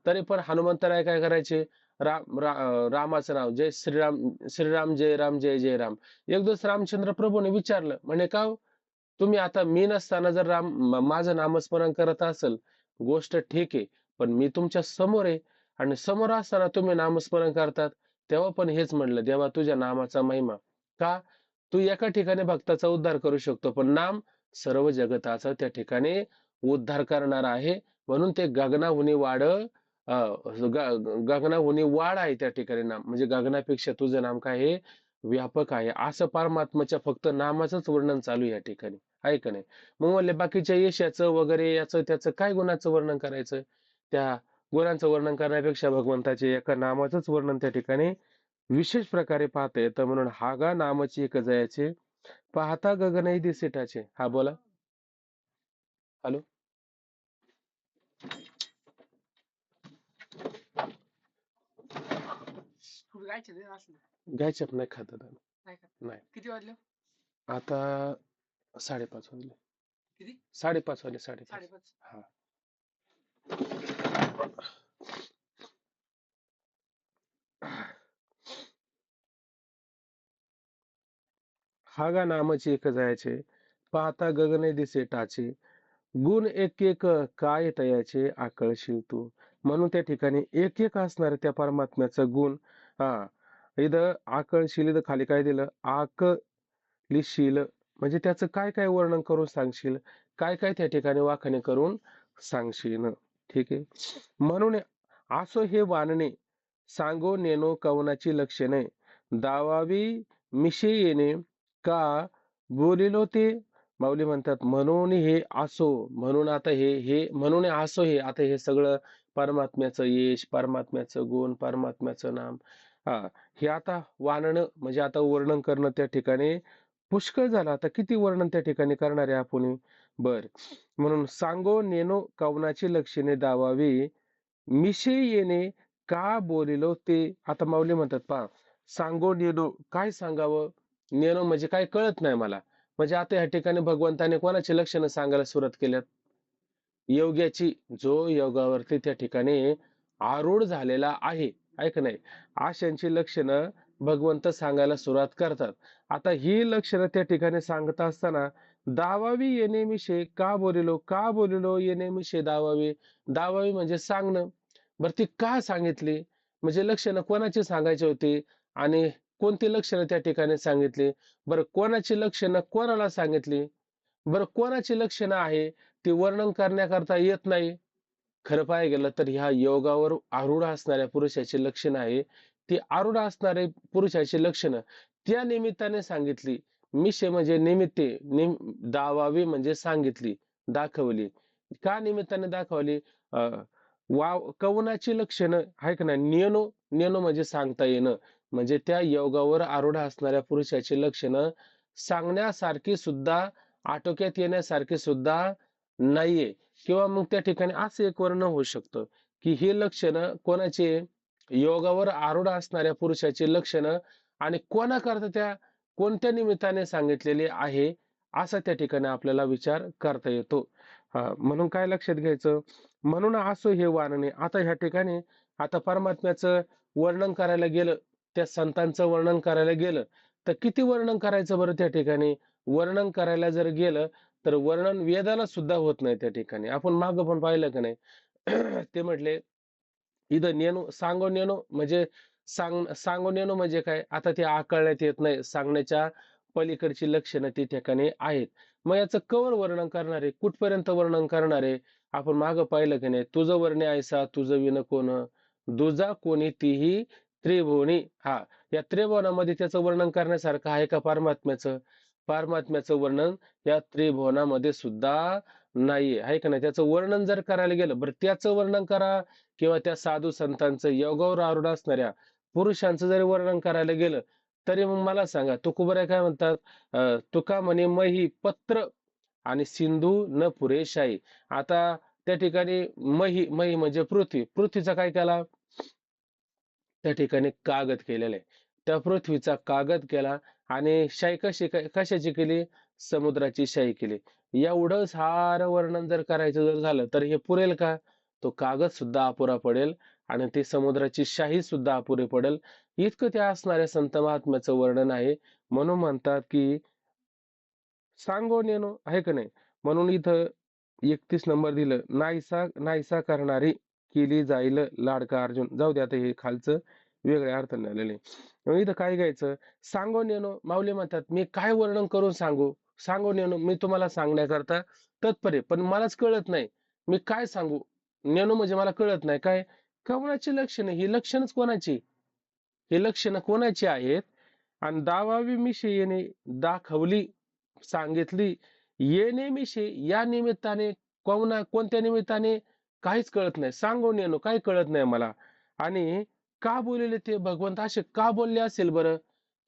तरी पण हनुमंतराय काय करायचे? रामाचं नाव जय श्रीराम, श्रीराम जय राम जय जय राम. एक दिवस रामचंद्र प्रभूने विचारलं, म्हणे का हो? तुम्ही आता मी नसताना जर माझं नामस्मरण करत असेल, गोष्ट ठीक आहे, पण मी तुमच्या समोर आहे आणि समोर असताना तुम्ही नामस्मरण करतात. तेव्हा पण हेच म्हणलं, देवा तुझ्या नामाचा महिमा. का? तू एका ठिकाणी भक्ताचा उद्धार करू शकतो, पण नाम सर्व जगताचा त्या ठिकाणी उद्धार करणार आहे. म्हणून ते गगनाहुनी वाढ, गगनाहुनी वाढ आहे त्या ठिकाणी नाम, म्हणजे गगनापेक्षा तुझं नाम काय आहे? व्यापक आहे. असं परमात्माच्या फक्त नामाचंच वर्णन चालू आहे या ठिकाणी, आहे का नाही. मग म्हणले बाकीच्या यशाचं वगैरे याचं त्याचं काय गुणाचं वर्णन करायचं? त्या गुणांचं वर्णन करण्यापेक्षा भगवंताचे एका नामाचंच वर्णन त्या ठिकाणी विशेष प्रकारे पाहता येतं. म्हणून हागा नामची एक जयाचे, पाहता गगनही दिसेटाचे. हा बोला. हॅलो. घ्यायच्यात नाही खात नाही. किती वाजले आता? 5:30 वाजले. किती? 5:30 वाजले. 5:30. हा. हागा नामची एक जायचे, पाहता गगने दिसे टाचे, गुण एक एक काय तयाचे आकळशील तू. म्हणून त्या ठिकाणी एक एक असणार त्या परमात्म्याचं गुण. हा, इथं आकळशील, इथं खाली काय दिलं? आकलिशील, म्हणजे त्याचं काय काय वर्णन करून सांगशील, काय काय त्या ठिकाणी वाखाणे करून सांगशील. ठीक आहे. म्हणून असो हे वानणे, सांगो नेनो कवनाची लक्षणे, दावावी मिशे येणे का बोलिलो ते. माऊली म्हणतात म्हणून हे असो, म्हणून आता हे म्हणून असो, हे आता हे सगळं परमात्म्याचं यश, परमात्म्याचं गुण, परमात्म्याचं नाम, हा, हे आता वानणं म्हणजे आता वर्णन करणं त्या ठिकाणी पुष्कळ झालं. आता किती वर्णन त्या ठिकाणी करणार आहे आपण? बर. म्हणून सांगो नेनो कवनाची लक्षणे दावावी मिशे येणे का बोलिलो ते. आता माऊली म्हणतात पहा, सांगो नेनो, काय सांगावं? नेनो म्हणजे काय कळत नाही मला. म्हणजे आता या ठिकाणी भगवंताने कोणाची लक्षणं सांगायला सुरुवात केल्यात? योग्याची, जो योगावरती त्या ठिकाणी आरूढ झालेला आहे, ऐक नाही, अशांची लक्षणं भगवंत सांगायला सुरुवात करतात. आता ही लक्षणं त्या ठिकाणी सांगत असताना दावावी येणे मिशे का बोलिलो, का बोलिलो येणे मिशे दावावी. दावावी म्हणजे सांगणं. बरं ती का सांगितली? म्हणजे लक्षणं कोणाची सांगायची होती आणि कोणती लक्षणं त्या ठिकाणी सांगितली? बरं कोणाची लक्षणं कोणाला सांगितली? बरं कोणाची लक्षणं आहे ती वर्णन करण्याकरता येत नाही? खरं पाहायला गेलं तर ह्या योगावर आरूढ असणाऱ्या पुरुषाची लक्षणं आहे, ती आरूढ असणारे पुरुषाची लक्षणं त्या निमित्ताने सांगितली. मिशे म्हणजे निमित्ते, दावावी म्हणजे सांगितली, दाखवली. का निमित्ताने दाखवली? कवनाची लक्षणं आहे का नाही, नियनो, नियनो म्हणजे सांगता येणं, म्हणजे त्या योगावर आरूढ असणाऱ्या पुरुषाची लक्षणं सांगण्यासारखी सुद्धा, आटोक्यात येण्यासारखी सुद्धा नाहीये. किंवा मग त्या ठिकाणी असं एक वर्णन होऊ शकतं की हे लक्षणं कोणाचे? योगावर आरूढ असणाऱ्या पुरुषाची लक्षणं, आणि कोणाकरता त्या कोणत्या निमित्ताने सांगितलेली आहे, असा त्या ठिकाणी आपल्याला विचार करता येतो. म्हणून काय लक्षात घ्यायचं? म्हणून असो हे वानणे. आता ह्या ठिकाणी आता परमात्म्याचं वर्णन करायला गेलं, त्या संतांचं वर्णन करायला गेलं तर किती वर्णन करायचं बरं त्या ठिकाणी? वर्णन करायला जर गेलं तर वर्णन वेदाला सुद्धा होत नाही त्या ठिकाणी. आपण मागं पण पाहिलं का नाही? ते म्हटले इथं नेणू सांगो नेणो म्हणजे सांगो नेणो म्हणजे काय? आता ते आकळण्यात येत नाही. सांगण्याच्या पलीकडची लक्षणं त्या ठिकाणी आहेत. मग याचं कवर वर्णन करणार आहे? कुठपर्यंत वर्णन करणार आहे? आपण मागं पाहिलं की नाही? तुझं वर्णे ऐसा तुझं विण कोण, दुजा कोणी तीही त्रिभुवनी. हां, या त्रिभुवनामध्ये त्याचं वर्णन करण्यासारखं आहे का परमात्म्याचं? परमात्म्याचं वर्णन या त्रिभुवनामध्ये सुद्धा नाहीये, आहे का नाही? त्याचं वर्णन जर करायला गेलं, बरं त्याचं वर्णन करा किंवा त्या साधू संतांचं योगावर आरूढ असणाऱ्या पुरुषांचं जरी वर्णन करायला गेलं, तरी मग मला सांगा तुकोबराय काय म्हणतात? तुका म्हणे मही पत्र आणि सिंधू न पुरेशाई. आता त्या ठिकाणी मही मही म्हणजे पृथ्वी. पृथ्वीचा काय केला? त्या ठिकाणी कागद केलेला आहे. त्या पृथ्वीचा कागद केला आणि शाई कशाची केली? समुद्राची शाई केली. एवढं सारं वर्णन जर करायचं जर झालं तर हे पुरेल का? तो कागद सुद्धा अपुरा पडेल आणि ती समुद्राची शाही सुद्धा अपुरी पडेल. इतकं त्या असणाऱ्या संत महात्म्याचं वर्णन आहे. म्हणून म्हणतात की सांगो नेनो आहे का नाही? म्हणून इथं 31 नंबर दिलं. नाहीसा नाहीसा करणारी केली जाईल लाडका अर्जुन. जाऊ दे आता हे खालचं वेगळ्या अर्थाने आलेलं आहे. मग इथं काय घ्यायचं? सांगो नेनो माऊली म्हणतात, मी काय वर्णन करून सांगू? सांगो नेनो मी तुम्हाला सांगण्याकरता तत्पर आहे. पण मलाच कळत नाही. मी काय सांगू? नेनो म्हणजे मला कळत नाही. काय? कोणाची लक्षणं? ही लक्षणच कोणाची? ही लक्षणं कोणाची आहेत? आणि दावावी मिशी येणे दाखवली सांगितली येणे मिशी या निमित्ताने कोणत्या निमित्ताने काहीच कळत नाही. सांगून येणं काही कळत नाही मला. आणि का बोललेले ते भगवंत असे का बोलले असेल बरं?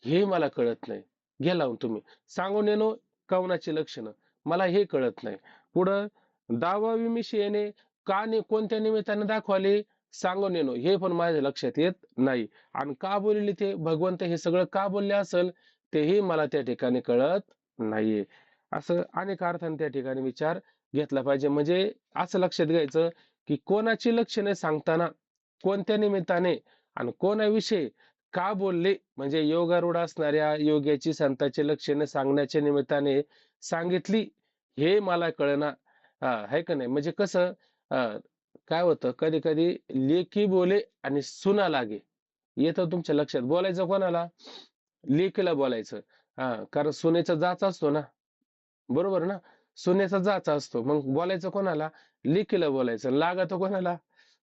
हे मला कळत नाही. घ्या लावून तुम्ही. सांगून येणं कवनाची लक्षणं मला हे कळत नाही. पुढं दावावी मिशी येणे कोणत्या निमित्ताने दाखवाले सांगून येणं हे पण माझ्या लक्षात येत नाही. आणि का बोलले ते भगवंत हे सगळं का बोलले असेल तेही मला त्या ठिकाणी कळत नाहीये. असं अनेक अर्थाने त्या ठिकाणी विचार घेतला पाहिजे. म्हणजे असं लक्षात घ्यायचं की कोणाची लक्षणे सांगताना कोणत्या निमित्ताने आणि कोणाविषयी का बोलले म्हणजे योगारूढ असणाऱ्या योग्याची संतांची लक्षणे सांगण्याच्या निमित्ताने सांगितली हे मला कळना. आहे का नाही? म्हणजे कसं काय होतं कधी कधी लेकी बोले आणि सुना लागे. येतं तुमच्या लक्षात बोलायचं कोणाला? लेकीला बोलायचं. कारण सुनेचा जाच असतो ना. बरोबर ना? सुनेचा जाचा असतो. मग बोलायचं कोणाला? लेकीला बोलायचं. लागतं कोणाला?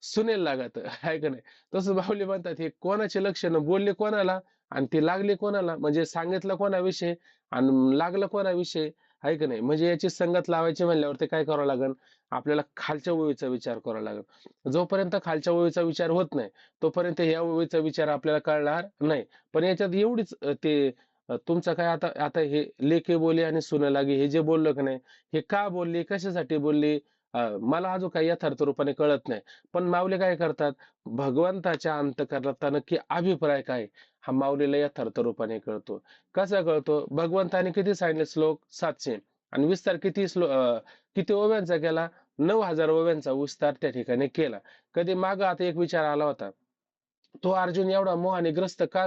सुनेला लागतं. आहे का नाही? तसं बाहुली म्हणतात हे कोणाचे लक्षणं बोलले कोणाला आणि ते लागले कोणाला? म्हणजे सांगितलं कोणाविषयी आणि लागलं कोणाविषयी? आहे का नाही? म्हणजे याची संगत लावायची म्हणल्यावर ते काय करावं लागेल? आपल्याला खालच्या ओळीचा विचार करावा लागेल. जोपर्यंत खालच्या ओळीचा विचार होत नाही, तोपर्यंत ह्या ओळीचा विचार आपल्याला कळणार नाही. पण याच्यात एवढीच तुमचं काय आता आता हे लेके बोले आणि सुने लागे हे जे बोललो की नाही हे का बोलले कशासाठी बोलले मला अजून काही यथार्थ रूपाने कळत नाही. पण माऊली काय करतात भगवंताच्या अंतःकरणात नक्की अभिप्राय काय हा माऊलीला यथार्थ रूपाने कळतो. कसा कळतो? भगवंताने किती सांगितले श्लोक 700 आणि विस्तार किती ओव्यांचा केला? 9,000 ओव्यांचा विस्तार त्या ठिकाणी केला. कधी माग आता एक विचार आला होता तो अर्जुन एवढा मोहाने ग्रस्त का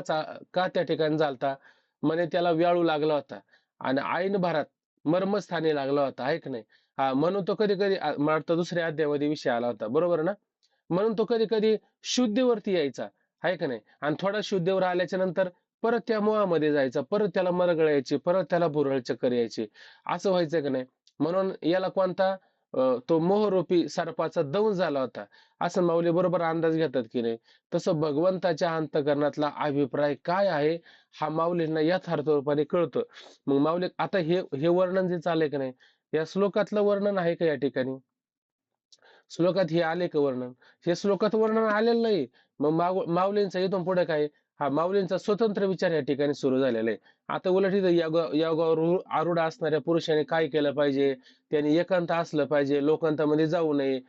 त्या ठिकाणी झालता? म्हणे त्याला व्याळू लागला होता आणि ऐन भरात मर्मस्थानी लागला होता आहे की नाही? म्हणून तो कधी कधी मला वाटतं दुसऱ्या अध्यायामध्ये विषय आला होता बरोबर ना? म्हणून तो कधी कधी शुद्धीवरती यायचा आहे का नाही? आणि थोडा शुद्धीवर आल्याच्या नंतर परत त्या मोहामध्ये जायचा, परत त्याला मरगळ यायची, परत त्याला भुरळ चक्कर यायची. असं व्हायचं का नाही? म्हणून याला कोणता तो मोहरूपी सर्पाचा दंश झाला होता असं माऊली बरोबर अंदाज घेतात की नाही? तसं भगवंताच्या अंतःकरणातला अभिप्राय काय आहे हा माऊलींना यथार्थ रूपाने कळतं. मग माऊली आता हे हे वर्णन जे चाललंय की नाही या श्लोकातलं वर्णन आहे का या ठिकाणी? श्लोकात हे आले का वर्णन? हे श्लोकात वर्णन आलेलं नाही. मग माऊलींचा इथून पुढे काय? हा माऊलींचा स्वतंत्र विचार या ठिकाणी सुरू झालेला आहे. आता उलट इथं योगावर आरूढ असणाऱ्या पुरुषाने काय केलं पाहिजे? त्यांनी एकांत असलं पाहिजे, लोकांतामध्ये जाऊ नये.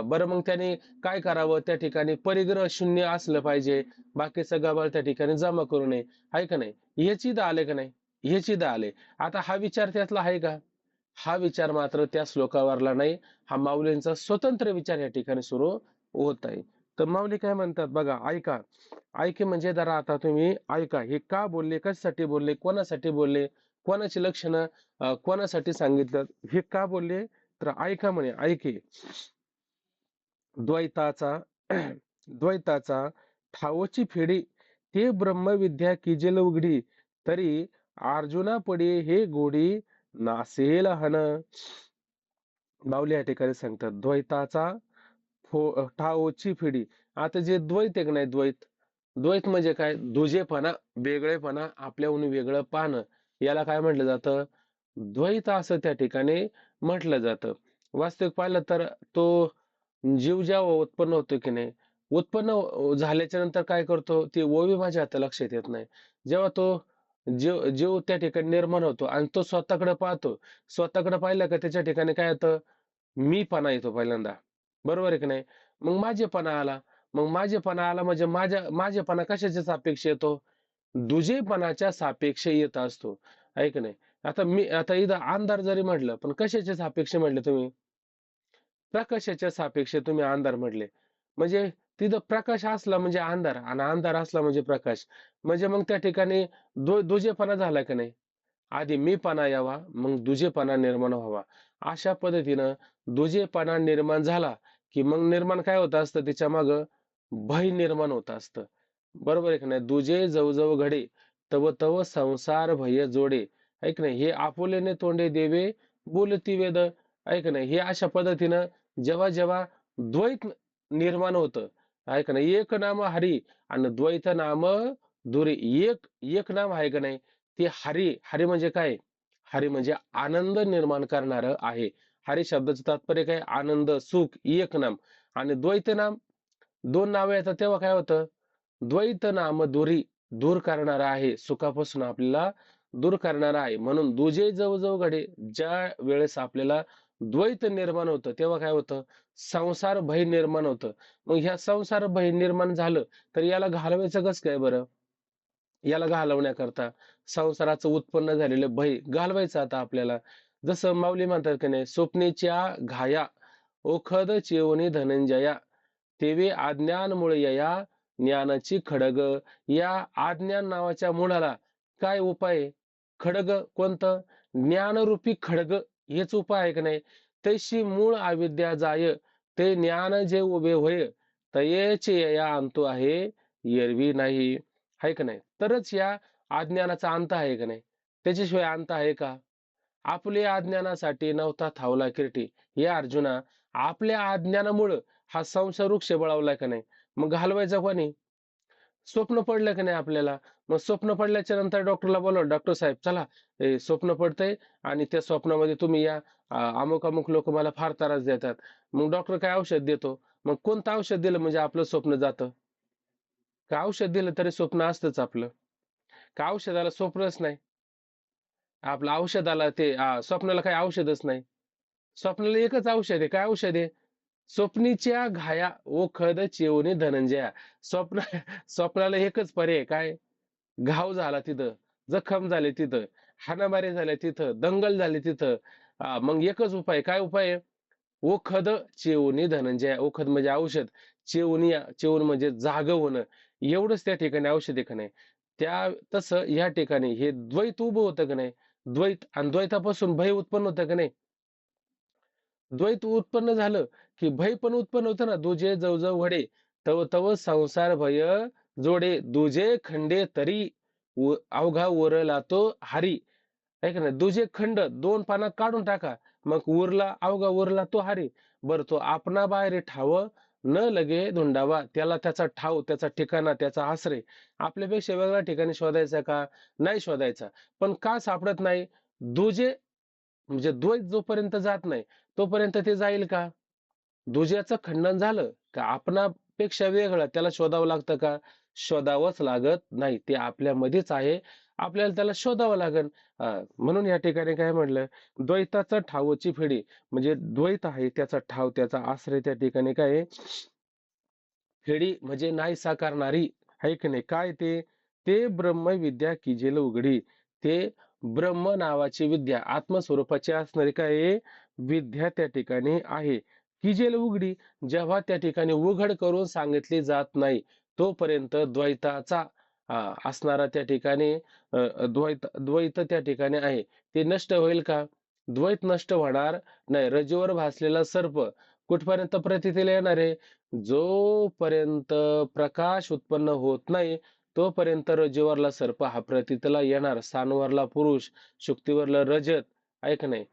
बरं मग त्याने काय करावं? त्या ठिकाणी परिग्रह शून्य असलं पाहिजे. बाकीचं गबाळ त्या ठिकाणी जमा करू नये. आहे का नाही? हेच इथं आले का नाही? हेच इथं आले. आता हा विचार त्यातला आहे का? हा विचार मात्र त्या श्लोकावरला नाही. हा माऊलींचा स्वतंत्र विचार या ठिकाणी सुरू होत आहे. तर माऊली काय म्हणतात बघा ऐका. ऐके म्हणजे जरा आता तुम्ही ऐका हे का बोलले कशासाठी बोलले कोणासाठी बोलले कोणाची लक्षणं कोणासाठी सांगितलं हे का बोलले, तर ऐका म्हणे ऐके द्वैताचा द्वैताचा ठावची फेडी ते ब्रह्मविद्या किजेल उघडी तरी अर्जुना पडी हे गोडी नासेल हन. माऊली या ठिकाणी सांगतात द्वैताचा ठावची फेडी. आता जे द्वैत आहे की नाही, द्वैत द्वैत म्हणजे काय, दुजेपणा, वेगळेपणा, आपल्याहून वेगळं पाहणं, याला काय म्हटलं जातं, द्वैत असं त्या ठिकाणी म्हटलं जातं. वास्तविक पाहिलं तर तो जीव जेव्हा उत्पन्न होतो की नाही, उत्पन्न झाल्याच्या नंतर काय करतो, ती ओवी माझ्या आता लक्षात येत नाही. जेव्हा तो जीव जीव त्या ठिकाणी निर्माण होतो आणि तो स्वतःकडे पाहतो, स्वतःकडे पाहिलं का त्याच्या ठिकाणी काय येतं, मीपणा येतो पहिल्यांदा. बरोबर आहे की नाही? मग माझेपणा आला. मग माझेपणा आला म्हणजे माझेपणा कशाच्या सापेक्ष येतो? दुजेपणाच्या सापेक्ष येत असतो. आहे की नाही? आता इथं अंधार जरी म्हटलं, पण कशाच्या सापेक्ष म्हटले तुम्ही? प्रकाशाच्या सापेक्ष तुम्ही अंधार म्हटले. म्हणजे तिथं प्रकाश असला म्हणजे अंधार आणि अंधार असला म्हणजे प्रकाश. म्हणजे मग त्या ठिकाणी दुजेपणा झाला की नाही? आधी मीपणा यावा, मग दुजेपणा निर्माण व्हावा. अशा पद्धतीनं दुजेपणा निर्माण झाला, की मग निर्माण काय होत असतं त्याच्या मागं? भय निर्माण होत असतं. बरोबर आहे की नाही? दुजे जवजव घडे, तव तव संसार भय जोडे. आहे की नाही? हे आपुलेने तोंडे देवे बोलती वेद. आहे की नाही? हे अशा पद्धतीनं जेव्हा जेव्हा द्वैत निर्माण होतं, आहे का नाही? एक नाम हरी आणि द्वैत नाम दुरी. एक एक नाम आहे का नाही? ते हरी. हरी म्हणजे काय? हरी म्हणजे आनंद निर्माण करणारं आहे. हरी शब्दाचं तात्पर्य काय? आनंद, सुख, एक नाम. आणि द्वैत नाम, दोन नावे येतात तेव्हा काय होतं? द्वैत नाम दुरी, दूर करणारा आहे, सुखापासून आपल्याला दूर करणारा आहे. म्हणून दुजे जवळ घडे, ज्या वेळेस आपल्याला द्वैत निर्माण होतं तेव्हा काय होतं? संसार भय निर्माण होतं. मग ह्या संसार भय निर्माण झालं तर याला घालवायचं कसं काय बरं? याला घालवण्याकरता संसाराचं उत्पन्न झालेलं भय घालवायचं आता आपल्याला. जसं माऊली म्हणतात की नाही, स्वप्नेच्या घाया ओखद चिवणी धनंजया तेवे अज्ञानमुळे यया ज्ञानाची खडग. या अज्ञान नावाच्या मुळाला काय उपाय आहे? खडग कोणतं? ज्ञानरूपी खडग हेच उपाय आहे की नाही? तैशी मूळ अविद्या जाय ते ज्ञान जे उभे होय तयेचे यया अंतो आहे एरवी नाही. आहे का नाही? तरच या अज्ञानाचा अंत आहे का नाही? त्याच्याशिवाय अंत आहे का? आपल्या अज्ञानासाठी नव्हता थावला किरटी. हे अर्जुना, आपल्या अज्ञानामुळं हा संसार वृक्ष बळावलाय का नाही? मग घालवायचा कोणी? स्वप्न पडलं की नाही आपल्याला? मग स्वप्न पडल्याच्या नंतर डॉक्टरला बोलवलं, "डॉक्टर साहेब चला, हे स्वप्न पडतंय आणि त्या स्वप्नामध्ये तुम्ही या, अमुक-अमुक लोकं मला फार त्रास देतात." मग डॉक्टर काय औषध देतो. मग कोणतं औषध दिलं म्हणजे आपलं स्वप्न जातं? का औषध दिलं तरी स्वप्न असतंच आपलं? का औषधाला स्वप्नच नाही? आपलं औषधाला स्वप्नाला काही औषधच नाही. स्वप्नाला एकच औषध आहे. काय औषध आहे? स्वप्नीच्या घाया ओखद चिवणी धनंजया. स्वप्न स्वप्नाला एकच पर्याय काय? घाव झाला तिथं, जखम झाली तिथं, हाणामारी झाल्या तिथं, दंगल झाली तिथं. मग एकच उपाय. काय उपाय आहे? ओखद चिवणी धनंजया. ओखद म्हणजे औषध. चिवून म्हणजे जागं होणं. एवढंच त्या ठिकाणी औषध आहे का नाही? तसं या ठिकाणी हे द्वैत उभं होतं का नाही? द्वैत आणि द्वैतापासून भय उत्पन्न होतं का नाही? द्वैत उत्पन्न झालं, की भय पण उत्पन्न होतं ना. दुजे जवजव वडे, तव तव संसार भय जोडे. दुजे खंडे तरी अवघा उरला तो हरी. आहे का नाही? दुजे खंड 2 पानात काढून टाका. मग अवघा उरला तो हरी. बरं तो आपणा बाहेर ठाव न लगे धुंडावा. त्याला त्याचा ठाव, त्याचा ठिकाणा, त्याचा आश्रय आपल्यापेक्षा वेगळ्या ठिकाणी शोधायचा का? नाही शोधायचा. पण का सापडत नाही? दुजे म्हणजे द्वैत जोपर्यंत जात नाही, तोपर्यंत ते जाईल का? दुज्याचं खंडन झालं का आपणापेक्षा वेगळं त्याला शोधावं लागतं का? शोधावंच लागत नाही. ते आपल्यामध्येच आहे. आपल्याला त्याला शोधावं लागेल. म्हणून या ठिकाणी काय म्हटलं? द्वैताचा ठावची फेडी म्हणजे द्वैत आहे त्याचा ठाव, त्याचा आश्रय त्या ठिकाणी काय आहे? फेडी म्हणजे नाही साकारणारी. आहे की नाही? काय ते? ते ब्रह्मविद्या किजेल उघडी. ते ब्रह्म नावाची विद्या आत्मस्वरूपाची असणारी काय आहे? विद्या त्या ठिकाणी आहे. किजेल उघडी जेव्हा त्या ठिकाणी उघड करून सांगितली जात नाही, तोपर्यंत द्वैताचा असणारा त्या ठिकाणी द्वैत त्या ठिकाणी आहे. ते नष्ट होईल का? द्वैत नष्ट होणार नाही. रजेवर भासलेला सर्प कुठपर्यंत प्रतीतीला येणार आहे? जोपर्यंत प्रकाश उत्पन्न होत नाही, तोपर्यंत रजेवरला सर्प हा प्रतीतीला येणार. स्थानवरला पुरुष, शुक्तीवरला रजत, आहे का नाही?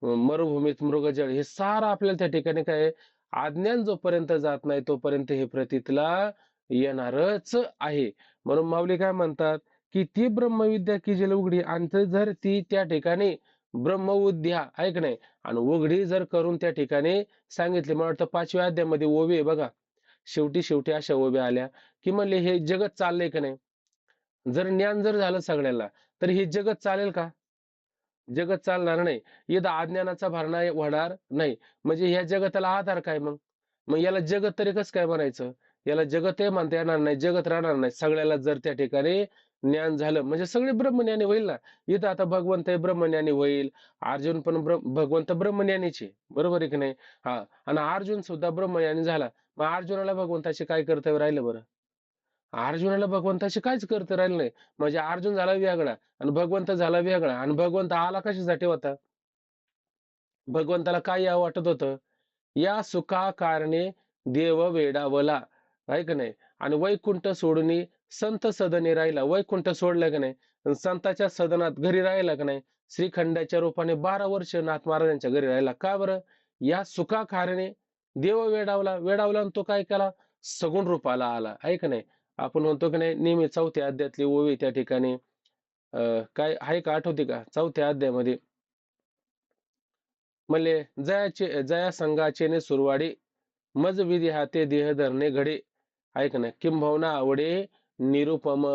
मरुभूमीत मृगजळ, हे सारं आपल्याला त्या ठिकाणी काय आहे? अज्ञान जोपर्यंत जात नाही, तोपर्यंत हे प्रतीतला येणारच आहे. म्हणून माऊली काय म्हणतात, की ती ब्रह्मविद्या की जिला उघडी, आणि जर ती त्या ठिकाणी ब्रह्मविद्या आहे का नाही, आणि उघडी जर करून त्या ठिकाणी सांगितले. मला वाटतं 5व्या अध्यायामध्ये ओवी आहे बघा. शेवटी शेवटी अशा ओव्या आल्या, की म्हणले हे जगत चाललंय का नाही. जर ज्ञान जर झालं सगळ्याला, तर हे जगत चालेल का? जगत चालणार नाही. इथं अज्ञानाचा भरणा होणार नाही. म्हणजे ह्या जगताला आधार काय मग? मग याला जगत तरी कसं काय म्हणायचं? याला जगतही म्हणता येणार नाही, जगत राहणार नाही. सगळ्याला जर त्या ठिकाणी ज्ञान झालं, म्हणजे सगळे ब्रह्मज्ञानी होईल ना. इथं आता भगवंत ब्रह्मज्ञानी होईल, अर्जुन पण भगवंत ब्रह्मज्ञानीचे, बरोबर आहे की नाही? आणि अर्जुन सुद्धा ब्रह्मज्ञानी झाला. मग अर्जुनाला भगवंताचे काय कर्तव्य राहिलं बरं? अर्जुनाला भगवंताशी काहीच करता राहिलं नाही. म्हणजे अर्जुन झाला वेगळा आणि भगवंत झाला वेगळा, आणि भगवंत आला कशासाठी होता? भगवंताला काय यावं वाटत होतं? या सुखा कारणे देव वेडावला, आहे का नाही? आणि वैकुंठ सोडून संत सदनी राहिला. वैकुंठ सोडलं का नाही? आणि संताच्या सदनात घरी राहिला का नाही? श्रीखंडाच्या रूपाने 12 वर्ष नाथ महाराजांच्या घरी राहिला. का बरं? या सुखा कारणे देव वेडावला. वेडावला आणि तो काय केला? सगुण रूपाला आला, आहे का नाही? आपण म्हणतो की नाही, नेहमी 4थ्या अध्यायातली ओवी त्या ठिकाणी काय आहे का, आठवते का? 4थ्या अध्यायामध्ये म्हणले, जया संघाचे ने सुरवाडी, मज विधी हाते देह धरणे घडे, ऐक ना, किंबहुना आवडे निरुपम.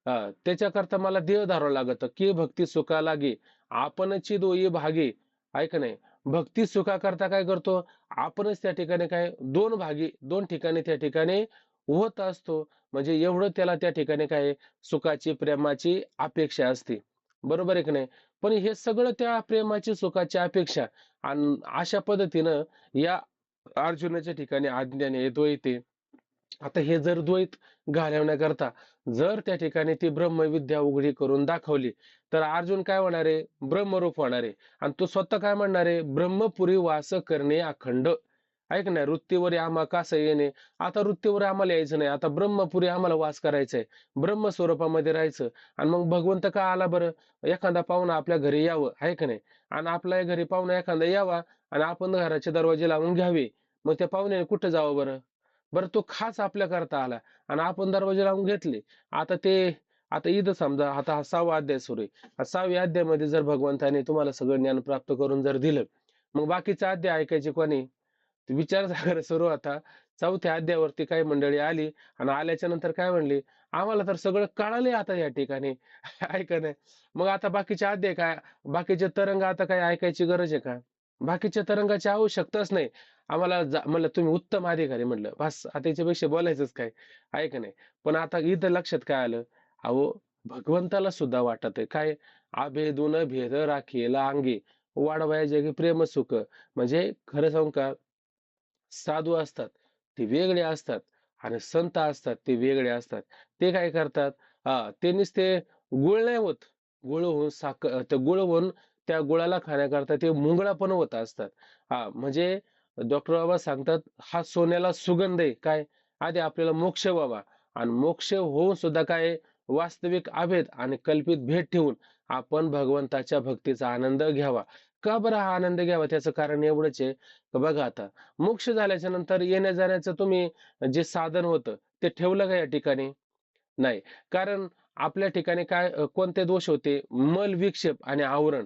त्याच्याकरता मला देह धरावं लागत, की भक्ती सुखा लागे आपणची दोई भागी. ऐक नाही, भक्ती सुखा करता काय करतो? आपणच त्या ठिकाणी काय दोन भागी, दोन ठिकाणी त्या ठिकाणी होत असतो. म्हणजे एवढं त्याला त्या ठिकाणी काय सुखाची, प्रेमाची अपेक्षा असते, बरोबर आहे की नाही? पण हे सगळं त्या प्रेमाची, सुखाची अपेक्षा, आणि अशा पद्धतीनं या अर्जुनाच्या ठिकाणी अज्ञानी आहे, द्वैत आहे. आता हे जर द्वैत घालवण्याकरता जर त्या ठिकाणी ती ब्रह्मविद्या उघडी करून दाखवली, तर अर्जुन काय होणार आहे? ब्रह्मरूप होणार आहे. आणि तो स्वतः काय म्हणणार आहे? ब्रह्मपुरी वास करणे अखंड. ऐक ना, वृत्तीवर आम्हा कसं येणे. आता वृत्तीवर आम्हाला यायचं नाही, आता ब्रह्मपुरी आम्हाला वास करायचा आहे, ब्रह्म स्वरूपामध्ये राहायचं. आणि मग भगवंत का आला बरं? एखादा पाहुणा आपल्या घरी यावं, आहे का नाही? आणि आपल्या घरी पाहुणा एखादा यावा, आणि आपण घराचे दरवाजे लावून घ्यावे. मग त्या पाहुण्याने कुठं जावं बरं? बरं, तो खास आपल्या करता आला आणि आपण दरवाजे लावून घेतले. आता ते, आता इथं समजा आता हा 6वा अध्याय सुरू आहे. 6व्या अध्यायामध्ये जर भगवंताने तुम्हाला सगळं ज्ञान प्राप्त करून जर दिलं, मग बाकीचा अध्याय ऐकायचे कोणी? विचार सागर सुरू होता. 4थ्या अध्यायावरती काही मंडळी आली आणि आल्याच्या नंतर काय म्हणली, आम्हाला तर सगळं कळालंय आता या ठिकाणी. ऐका नाही. मग आता बाकीचे अध्याय काय, बाकीचे तरंग आता काय ऐकायची गरज आहे का? बाकीच्या तरंगाची आवश्यकताच नाही. आम्हाला म्हणलं तुम्ही उत्तम अधिकारी, म्हणलं बस आता याच्यापेक्षा बोलायचंच काय, आहे का नाही? पण आता इथं लक्षात काय आलं, अहो भगवंताला सुद्धा वाटत आहे काय, आभेदून भेद राखीला अंगी, वाढवाया जगी प्रेम सुख. म्हणजे खरं सांगू का, साधू असतात ते वेगळे असतात, आणि संत असतात ते वेगळे असतात. ते काय करतात, ते नुसते गुळ नाही होत, गुळ होऊन साखर, ते गुळ होऊन त्या गुळाला खाण्याकरता ते मुंगळा पण होत असतात. म्हणजे डॉक्टर बाबा सांगतात, हा सोन्याला सुगंध आहे काय, आधी आपल्याला मोक्ष व्हावा, आणि मोक्ष होऊन सुद्धा काय, वास्तविक अभेद आणि कल्पित भेद ठेवून आपण भगवंताच्या भक्तीचा आनंद घ्यावा. का बरं हा आनंद घ्यावा? त्याचं कारण एवढंच आहे, का बघा आता, मोक्ष झाल्याच्या नंतर येण्या जाण्याचं तुम्ही जे साधन होतं ते ठेवलं का या ठिकाणी? नाही. कारण आपल्या ठिकाणी काय कोणते दोष होते? मल, विक्षेप आणि आवरण,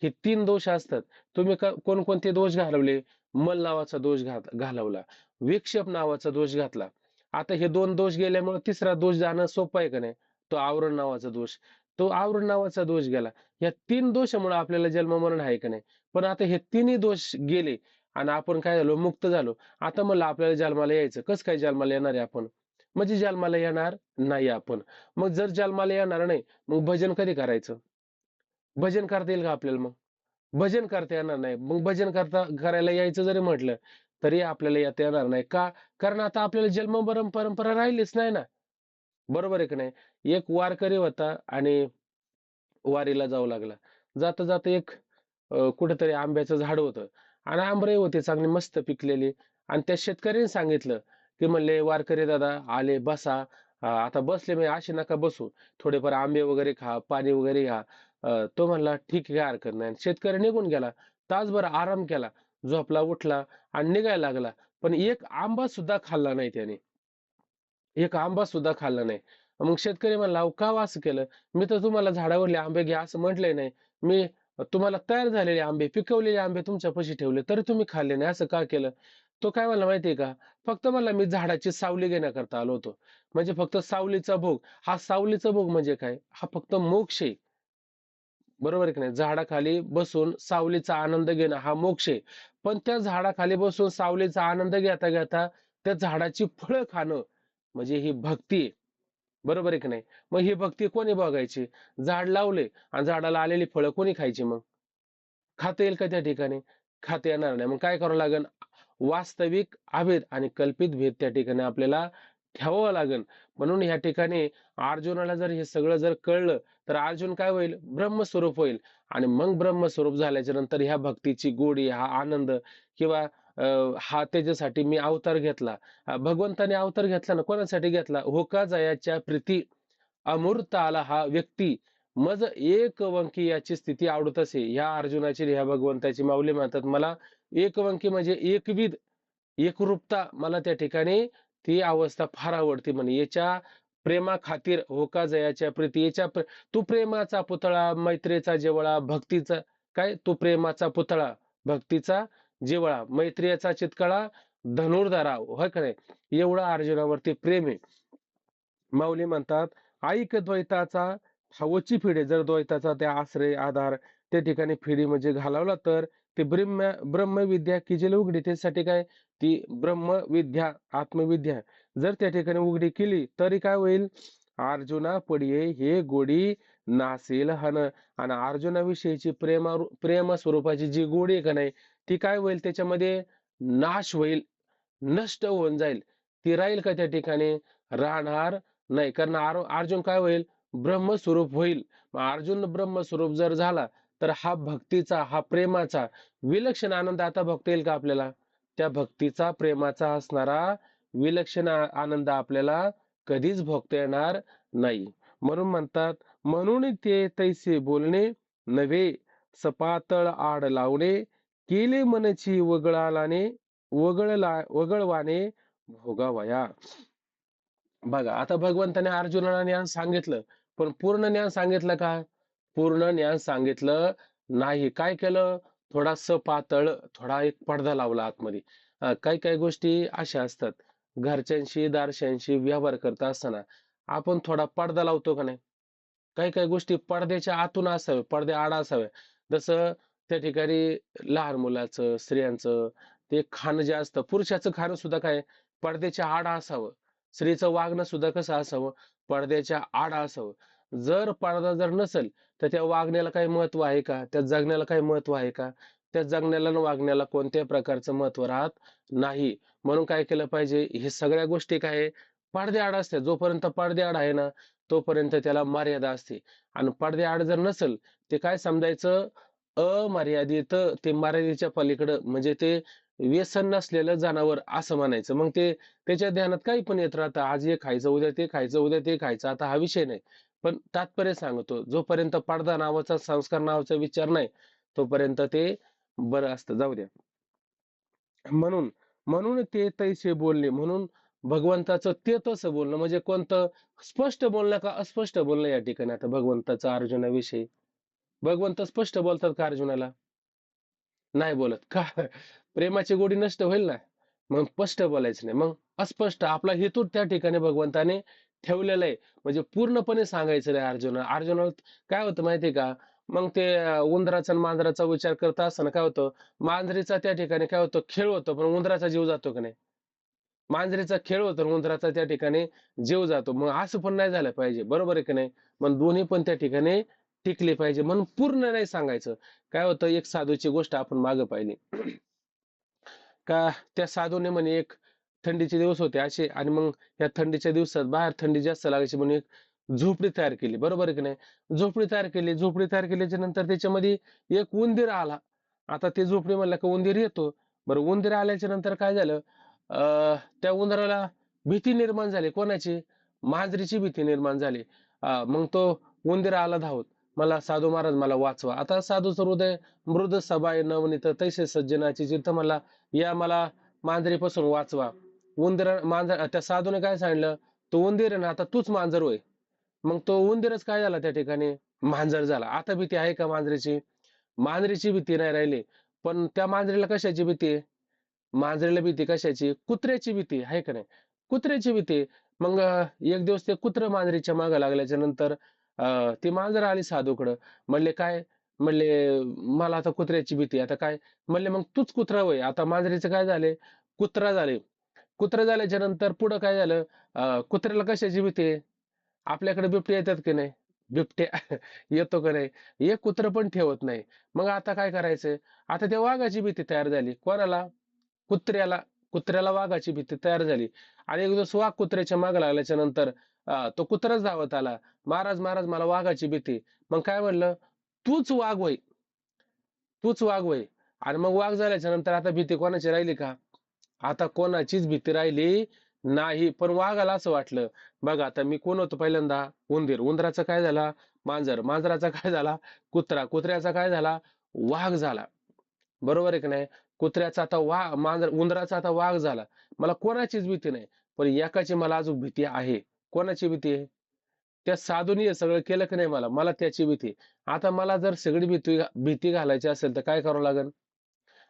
हे 3 दोष असतात. तुम्ही कोणकोणते दोष घालवले? मल नावाचा दोष घालवला, विक्षेप नावाचा दोष घातला. आता हे 2 दोष गेल्यामुळे तिसरा दोष जाणं सोपं आहे का नाही? तो आवरण नावाचा दोष. तो आवरण नावाचा दोष गेला. या 3 दोषामुळे आपल्याला जन्म मरण आहे का नाही? पण आता हे तिन्ही दोष गेले आणि आपण काय झालो? मुक्त झालो. आता म्हणलं आपल्याला जन्माला यायचं. कसं काय जन्माला येणार आहे आपण? म्हणजे जन्माला येणार नाही आपण. मग जर जन्माला येणार नाही, मग भजन कधी करायचं? भजन करता येईल का आपल्याला मग? भजन करता येणार नाही. मग भजन करायला यायचं जरी म्हटलं, तरी आपल्याला येता येणार नाही. का? कारण आता आपल्याला जन्म मरण परंपरा राहिलीच नाही ना. बरोबर आहे की नाही? एक वारकरी होता आणि वारीला जाऊ लागला. जाता जाता एक कुठेतरी आंब्याचं झाड होतं आणि आंबरे होते चांगली मस्त पिकलेली आणि त्या शेतकऱ्याने सांगितलं, की म्हणले, "वारकरी दादा आले, बसा. आता बसले म्हणजे असे नका बसू. थोडेफार आंबे वगैरे खा, पाणी वगैरे घ्या." तो म्हणला, "ठीक आहे, काही हरकत नाही." शेतकरी निघून गेला. तासभर आराम केला, झोपला, उठला आणि निघायला लागला. पण एक आंबा सुद्धा खाल्ला नाही त्याने. एक आंबा सुद्धा खाल्ला नाही. मग शेतकरी म्हणला, "अहो का हो असं केलं? मी तर तुम्हाला झाडावरले आंबे घ्या असं म्हटलंय नाही. मी तुम्हाला तयार झालेले आंबे, पिकवलेले आंबे तुमच्यापाशी ठेवले, तरी तुम्ही खाल्ले नाही. असं का केलं?" तो काय म्हणला माहिती का? "फक्त म्हणला मी झाडाची सावली घेण्याकरता आलो होतो." म्हणजे फक्त सावलीचा भोग. हा सावलीचा भोग म्हणजे काय? हा फक्त मोक्ष आहे. बरोबर आहे की नाही? झाडाखाली बसून सावलीचा आनंद घेणं हा मोक्ष आहे. पण त्या झाडाखाली बसून सावलीचा आनंद घेता घेता त्या झाडाची फळं खाणं म्हणजे ही भक्ती आहे. बरोबर आहे की नाही? मग ही भक्ती कोणी बघायची? झाड लावले आणि झाडाला आलेली फळं कोणी खायची मग? खाता येईल का त्या ठिकाणी? खाता येणार नाही. मग काय करावं लागेल? वास्तविक अभेद आणि कल्पित भेद त्या ठिकाणी आपल्याला ठेवावा लागेल. म्हणून ह्या ठिकाणी अर्जुनाला जर हे सगळं जर कळलं, तर अर्जुन काय होईल? ब्रह्मस्वरूप होईल आणि मग ब्रह्मस्वरूप झाल्याच्या नंतर ह्या भक्तीची गोडी, हा आनंद किंवा हा त्याच्यासाठी मी अवतार घेतला. भगवंताने अवतार घेतला ना, कोणासाठी घेतला? "होका जयाच्या प्रीती अमूर्त आला हा व्यक्ती, मज एकवंकी याची स्थिती आवडत असे." ह्या अर्जुनाची, ह्या भगवंताची माऊली म्हणतात, मला एकवंकी म्हणजे एकविध, एकरूपता मला त्या ठिकाणी ती अवस्था फार आवडते म्हणे. याच्या प्रेमाखातीर होका जयाच्या प्रीती, तू प्रेमाचा पुतळा, मैत्रीचा जिव्हाळा, भक्तीचा काय, तू प्रेमाचा पुतळा, भक्तीचा जिव्हाळा, मैत्रीचा चितकळा, धनुर्धरा, होय का नाही? एवढं अर्जुनावरती प्रेम आहे. माऊली म्हणतात, ऐक द्वैताचा ठावची फिडे. जर द्वैताचा त्या आश्रय, आधार त्या ठिकाणी फिडी म्हणजे घालवला, तर ते ब्रह्मविद्या किजेल उघडी. त्यासाठी काय? ती ब्रह्मविद्या, आत्मविद्या जर त्या ठिकाणी उघडी केली, तरी काय होईल? अर्जुना पडिये हे गोडी नासेल हन. आणि अर्जुनाविषयीची प्रेम स्वरूपाची जी गोडी आहे का नाही, ती काय होईल? त्याच्यामध्ये नाश होईल, नष्ट होऊन जाईल. ती राहील का त्या ठिकाणी? राहणार नाही. कारण अर्जुन काय होईल? ब्रह्मस्वरूप होईल. मग अर्जुन ब्रह्मस्वरूप जर झाला, तर हा भक्तीचा, हा प्रेमाचा विलक्षण आनंद आता भोगता येईल का आपल्याला? त्या भक्तीचा, प्रेमाचा असणारा विलक्षण आनंद आपल्याला कधीच भोगता येणार नाही. म्हणून म्हणतात, म्हणून ते तैसे बोलणे नव्हे, सपातळ आड लावणे, केले मनची वगळालाने, वगळवाने भोगावया. बघा, आता भगवंताने अर्जुनाला ज्ञान सांगितलं, पण पूर्ण ज्ञान सांगितलं का? पूर्ण ज्ञान सांगितलं नाही. काय केलं? थोडासा पातळ, थोडा एक पडदा लावला आतमध्ये. काही काही गोष्टी अशा असतात, घरच्यांशी, दारच्यांशी व्यवहार करत असताना आपण थोडा पडदा लावतो का नाही? काही काही गोष्टी पडद्याच्या आतून असाव्या, पडद्याआड असाव्या. जसं त्या ठिकाणी लहान मुलाचं, स्त्रियांचं ते खाणं जे असतं, पुरुषाचं खाणं सुद्धा काय पडद्याच्या आड असावं. स्त्रीचं वागणं सुद्धा कसं असावं? पडद्याच्या आड असावं. जर पडदा जर नसेल, तर त्या वागण्याला काही महत्त्व आहे का? त्या जगण्याला काही महत्त्व आहे का? त्या जगण्याला आणि वागण्याला कोणत्याही प्रकारचं महत्त्व राहत नाही. म्हणून काय केलं पाहिजे? हे सगळ्या गोष्टी काय आहे? पडद्याआड असतात. जोपर्यंत पडद्याआड आहे ना, तोपर्यंत त्याला मर्यादा असते. आणि पडद्याआड जर नसेल, ते काय समजायचं? अमर्यादित, ते मर्यादेच्या पलीकडं, म्हणजे ते व्यसन नसलेलं जनावर असं म्हणायचं. मग ते त्याच्या ध्यानात काही पण येत राहतं. आज हे खायचं, उद्या ते खायचं, उद्या ते खायचं. आता हा विषय नाही. पण तात्पर्य सांगतो, जोपर्यंत पडदा नावाचा, संस्कार नावाचा विचार नाही, तोपर्यंत ते बरं असतं. जाऊ द्या. म्हणून म्हणून ते तैसे बोलणे, म्हणून भगवंताचं ते तसं बोलणं म्हणजे कोणतं? स्पष्ट बोलणं का अस्पष्ट बोलणं या ठिकाणी आता भगवंताचं अर्जुनाविषयी? भगवंत स्पष्ट बोलतात का अर्जुनाला? नाही बोलत का? प्रेमाची गोडी नष्ट होईल ना. मग स्पष्ट बोलायचं नाही. मग अस्पष्ट आपला हेतू त्या ठिकाणी भगवंताने ठेवलेला आहे. म्हणजे पूर्णपणे सांगायचं नाही अर्जुना. अर्जुनाला काय होतं माहिती का? मग ते उंदराचा आणि मांजराचा विचार करत असताना काय होतं? मांजरीचा त्या ठिकाणी काय होतं? खेळ होतो, पण उंदराचा जीव जातो का नाही? मांजरीचा खेळ होतो आणि उंदराचा त्या ठिकाणी जीव जातो. मग असं पण नाही झालं पाहिजे. बरोबर आहे की नाही? मग दोन्ही पण त्या ठिकाणी टिकले पाहिजे. म्हणून पूर्ण नाही सांगायचं. काय होतं? एक साधूची गोष्ट आपण मागं पाहिली. का त्या साधूने म्हणे एक थंडीचे दिवस होते असे, आणि मग या थंडीच्या दिवसात बाहेर थंडी जास्त लागायची म्हणून एक झोपडी तयार केली, बरोबर आहे की नाही? झोपडी तयार केल्याच्या नंतर त्याच्यामध्ये एक उंदीर आला. आता ते झोपडी म्हणलं का उंदीर येतो. बरं, उंदीर आल्याच्या नंतर काय झालं? त्या उंदराला भीती निर्माण झाली. कोणाची? मांजरीची भीती निर्माण झाली. मग तो उंदीर आला धावत, मला साधू महाराज मला वाचवा. आता साधूचं हृदय मृद सभाय नवनीत तैसे सज्जनाची चित्त, मला या मला मांजरीपासून वाचवा. मांजर त्या साधूने काय सांगितलं? तो उंदीर आहे ना, आता तूच मांजर होय. मग तो उंदीरच काय झाला त्या ठिकाणी? मांजर झाला. आता भीती आहे का मांजरीची? मांजरीची भीती नाही राहिली. पण त्या मांजरीला कशाची भीती आहे? मांजरीला भीती कशाची? कुत्र्याची भीती आहे का नाही? कुत्र्याची भीती. मग एक दिवस ते कुत्र मांजरीच्या मागे लागल्याच्या नंतर ती मांजर आली साधूकडं. म्हणले काय? म्हणले मला आता कुत्र्याची भीती आता काय? म्हणले मग तूच कुत्रा होय. आता मांजरीचं काय झाले? कुत्रा झाले. कुत्रा झाल्याच्या नंतर पुढं काय झालं? कुत्र्याला कशाची भीती आहे? आपल्याकडे बिबटे येतात की नाही? बिबट्या येतो का नाही? एक कुत्र पण ठेवत नाही. मग आता काय करायचं? आता त्या वाघाची भीती तयार झाली. कोणाला? कुत्र्याला. कुत्र्याला वाघाची भीती तयार झाली. आणि एक दिवस वाघ कुत्र्याच्या मागे लागल्याच्या नंतर तो कुत्राच धावत आला. महाराज महाराज मला वाघाची भीती. मग काय म्हणलं? तूच वाघ होय. तूच वाघ होय. आणि मग वाघ झाल्याच्या नंतर आता भीती कोणाची राहिली का? आता कोणाचीच भीती राहिली नाही. पण वाघाला असं वाटलं, बघा आता मी कोण होतो पहिल्यांदा? उंदीर. उंदराचा काय झाला? मांजर. मांजराचा काय झाला? कुत्रा. कुत्र्याचा काय झाला? वाघ झाला. बरोबर आहे की नाही? कुत्र्याचा आता उंदराचा आता वाघ झाला. मला कोणाचीच भीती नाही. पण एकाची मला अजून भीती आहे. कोणाची भीती आहे? त्या साधूने हे सगळं केलं की नाही मला, मला त्याची भीती आहे. आता मला जर सगळी भीती भीती घालायची असेल तर काय करावं लागेल?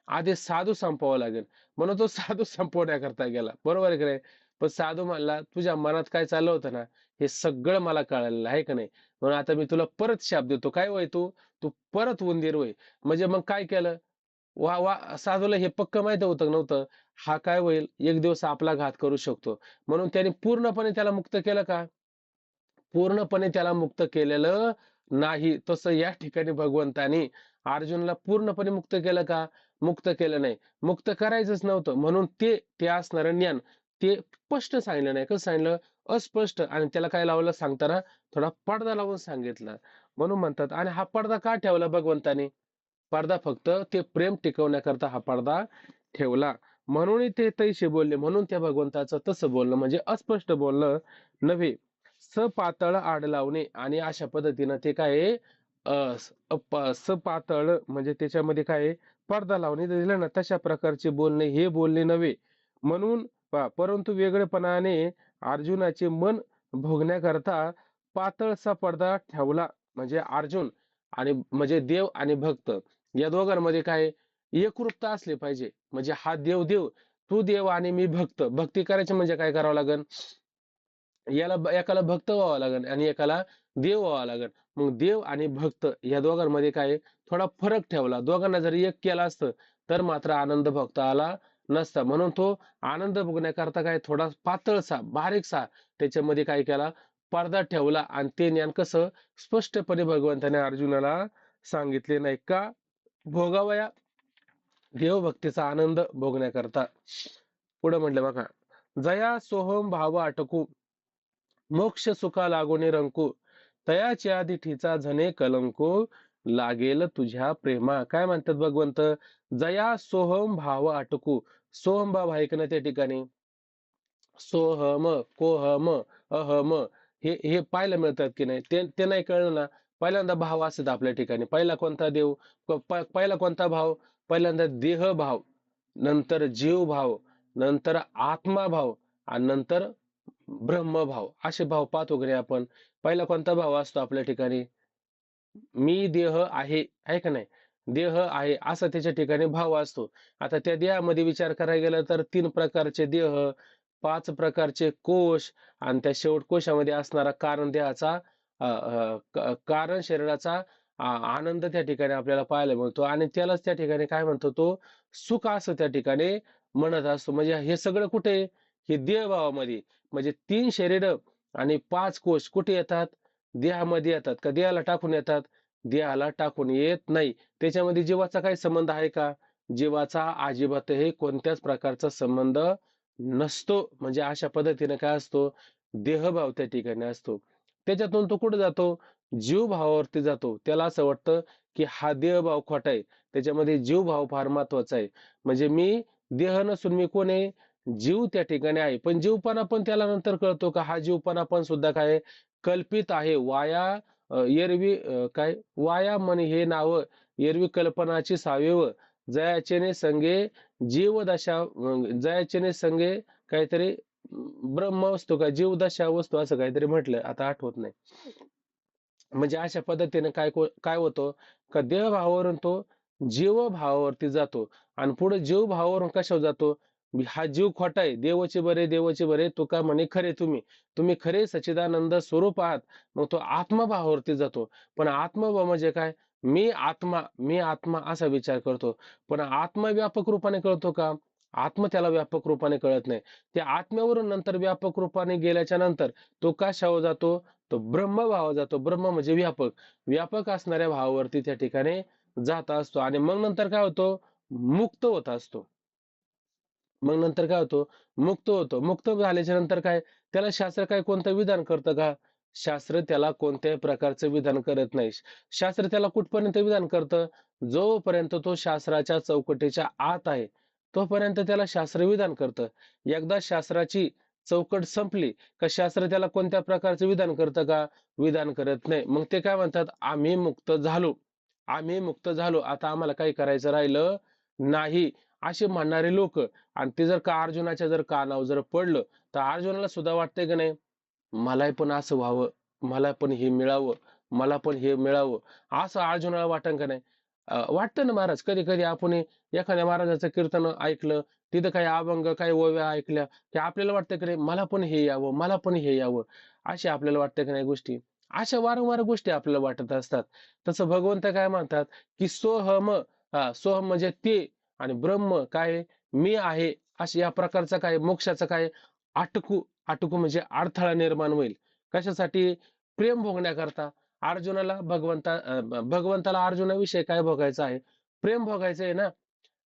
आधी साधू संपवावा लागेल. म्हणून तो साधू संपवण्याकरता गेला. बरोबर आहे की नाही? पण साधू म्हणला, तुझ्या मनात काय चाललं होतं ना, हे सगळं मला कळालेलं आहे का नाही? म्हणून आता मी तुला परत शाप देतो. काय होय तू? तू परत उंदीर होय. म्हणजे मग काय केलं? वा वा साधूला हे पक्क माहित होतं नव्हतं? हा काय होईल? एक दिवस आपला घात करू शकतो. म्हणून त्याने पूर्णपणे त्याला मुक्त केलं का? पूर्णपणे त्याला मुक्त केलेलं नाही. तसं या ठिकाणी भगवंतानी अर्जुनला पूर्णपणे मुक्त केलं का? मुक्त केलं नाही. मुक्त करायचंच नव्हतं. म्हणून ते ते असणारं ज्ञान ते स्पष्ट सांगितलं नाही. कसं सांगितलं? अस्पष्ट. आणि त्याला काय लावलं सांगताना? थोडा पडदा लावून सांगितलं. म्हणून म्हणतात. आणि हा पडदा का ठेवला भगवंतानी? पडदा फक्त ते प्रेम टिकवण्याकरता हा पडदा ठेवला. म्हणून ते तैसे बोलले. म्हणून त्या भगवंताचं तसं बोलणं म्हणजे अस्पष्ट बोलणं नव्हे. सपातळ आड लावणे. आणि अशा पद्धतीनं ते काय आहे? सपातळ म्हणजे त्याच्यामध्ये काय आहे? पडदा लावणे दिलं ना, तशा प्रकारचे बोलणे हे बोलणे नव्हे. म्हणून परंतु वेगळेपणाने अर्जुनाचे मन भोगण्याकरता पातळसा पडदा ठेवला. म्हणजे अर्जुन आणि म्हणजे देव आणि भक्त या दोघांमध्ये काय एकरूपता असली पाहिजे. म्हणजे हा देव देव, तू देव आणि मी भक्त. भक्ती करायची म्हणजे काय करावं लागेल? एकाला भक्त व्हावं लागेल आणि एकाला देव व्हावं लागेल. मग देव आणि भक्त या दोघांमध्ये काय थोडा फरक ठेवला. दोघांना जर एक केला असतं तर मात्र आनंद भोगता आला नसता. म्हणून तो आनंद भोगण्याकरता काय थोडा पातळसा बारीकसा त्याच्यामध्ये काय केला? पडदा ठेवला. आणि ते ज्ञान कसं स्पष्टपणे भगवंताने अर्जुनाला सांगितले नाही का? भोगावया देवभक्तीचा आनंद भोगण्याकरता. पुढे म्हटलं बघा, जया सोहम भाव आटकू मोक्ष सुखा लागोने रंकू तयाच्या दिठीचा झने कलंको लागेल तुझ्या प्रेमा. काय म्हणतात भगवंत? जया सोहम भाव आटकू. सोहम भाव आहे का ना त्या ठिकाणी? सोहम, कोहम, अहम हे पाहायला मिळतात की नाही? ते नाही कळलं ना. पहिल्यांदा भाव असतात आपल्या ठिकाणी. पहिला कोणता देव? पहिला कोणता भाव? पहिल्यांदा देह भाव, नंतर जीव भाव, नंतर आत्मा भाव, आणि नंतर ब्रह्मभाव. असे भाव पाहतो की नाही आपण? पहिला कोणता भाव असतो आपल्या ठिकाणी? मी देह आहे का नाही? देह आहे असा त्याच्या ठिकाणी भाव असतो. आता त्या देहामध्ये विचार करायला गेला तर 3 प्रकारचे देह, 5 प्रकारचे कोश, आणि त्या शेवट कोशामध्ये असणारा कारण देहाचा कारण शरीराचा आनंद त्या ठिकाणी आपल्याला पाहायला मिळतो. आणि त्यालाच त्या ठिकाणी काय म्हणतो? तो सुख असं त्या ठिकाणी म्हणत असतो. म्हणजे हे सगळं कुठे? हे देहभावामध्ये. म्हणजे 3 शरीर आणि 5 कोश कुठे येतात? देहामध्ये येतात. का देहाला टाकून येतात? देहाला टाकून येत नाही. त्याच्यामध्ये जीवाचा काही संबंध आहे का? जीवाचा अजिबातही कोणत्याच प्रकारचा संबंध नसतो. म्हणजे अशा पद्धतीने काय असतो, देहभाव त्या ठिकाणी असतो. त्याच्यातून तो कुठे जातो? जीवभावावरती जातो. त्याला असं वाटतं, की हा देहभाव खोटा आहे. त्याच्यामध्ये जीवभाव फार महत्वाचा आहे. म्हणजे मी देह नसून मी कोण आहे? जीव त्या ठिकाणी आहे. पण जीवपणा पण त्याला नंतर कळतो का हा जीवपणा पण सुद्धा काय आहे? कल्पित आहे. एरवी काय वाया म्हणे हे नावं, एरवी कल्पनाची सावेव, जयाचेने संगे जीवदशा जयाचेने संगे काहीतरी ब्रह्म वस्तू का जीवदशा वस्तू असं काहीतरी म्हटलं आता आठवत नाही. म्हणजे अशा पद्धतीने काय होतं का देहभावावरून तो जीवभावावरती जातो आणि पुढे जीवभावावरून कशावर जातो. हा जीव खोटा आहे, देवाचे बरे देवाचे बरे तुका म्हणे खरे तुम्ही खरे सच्चिदानंद स्वरूप आहात. मग तो आत्मभावावरती जातो. पण आत्मभाव म्हणजे काय? मी आत्मा असा विचार करतो. पण आत्मा व्यापक रूपाने कळतो का? आत्मा त्याला व्यापक रूपाने कळत नाही. त्या आत्म्यावरून नंतर व्यापक रूपाने गेल्याच्या नंतर तो कशावर जातो? तो ब्रह्मभाव जातो. ब्रह्म म्हणजे व्यापक. व्यापक असणाऱ्या भावावरती त्या ठिकाणी जात असतो आणि मग नंतर काय होतो? मुक्त होत असतो. मग नंतर काय होतो? मुक्त होतो. मुक्त झाल्याच्या नंतर काय? त्याला शास्त्र काय कोणतं विधान करतं का? शास्त्र त्याला कोणत्याही प्रकारचं विधान करत नाही. शास्त्र त्याला कुठपर्यंत विधान करतं? जोपर्यंत तो शास्त्राच्या चौकटीच्या आत आहे, तोपर्यंत त्याला शास्त्र विधान करतं. एकदा शास्त्राची चौकट संपली का शास्त्र त्याला कोणत्या प्रकारचं विधान करतं का? विधान करत नाही. मग ते काय म्हणतात? आम्ही मुक्त झालो. आम्ही मुक्त झालो. आता आम्हाला काही करायचं राहिलं नाही. असे म्हणणारे लोक आणि ते जर का अर्जुनाच्या जर कानावर जर पडलं, तर अर्जुनाला सुद्धा वाटतंय की नाही, मलाही पण असं व्हावं, मला पण हे मिळावं, मला पण हे मिळावं, असं अर्जुनाला वाटन का नाही? वाटतं ना महाराज. कधी कधी आपण एखाद्या महाराजाचं कीर्तन ऐकलं, तिथं काही अभंग काही ओव्या ऐकल्या की आपल्याला वाटतं की नाही मला पण हे यावं, मला पण हे यावं, असे आपल्याला वाटतं की नाही गोष्टी. अशा वारंवार गोष्टी आपल्याला वाटत असतात. तसं भगवंत काय म्हणतात की सोहम, सोहम म्हणजे ते, आणि ब्रह्म काय मी आहे, अशा या प्रकारचा काय मोक्षाचा काय अटकू, अटकू म्हणजे अडथळा निर्माण होईल. कशासाठी? प्रेम भोगण्याकरता. भगवंताला अर्जुनाविषयी काय भोगायचं आहे? प्रेम भोगायचं आहे ना.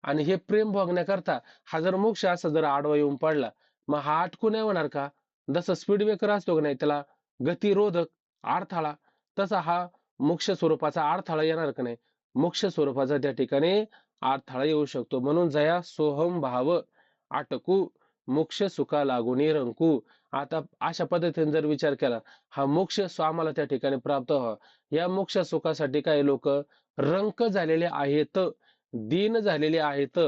आणि हे प्रेम भोगण्याकरता हा जर मोक्ष असा जर आडवा येऊन पडला, मग हा अटकू नाही होणार का? जसं स्पीड ब्रेकर असतो की नाही, त्याला गतिरोधक अडथळा, तसा हा मोक्ष स्वरूपाचा अडथळा येणार का नाही? मोक्ष स्वरूपाचा त्या ठिकाणी अडथळा येऊ शकतो. म्हणून जया सोहम भाव अटकू, मोक्ष सुखा लागून रंकू. आता अशा पद्धतीने जर विचार केला, हा मोक्ष आम्हाला त्या ठिकाणी प्राप्त व्हावा, या मोक्ष सुखासाठी काही लोक रंक झालेले आहेत, दीन झालेले आहेत,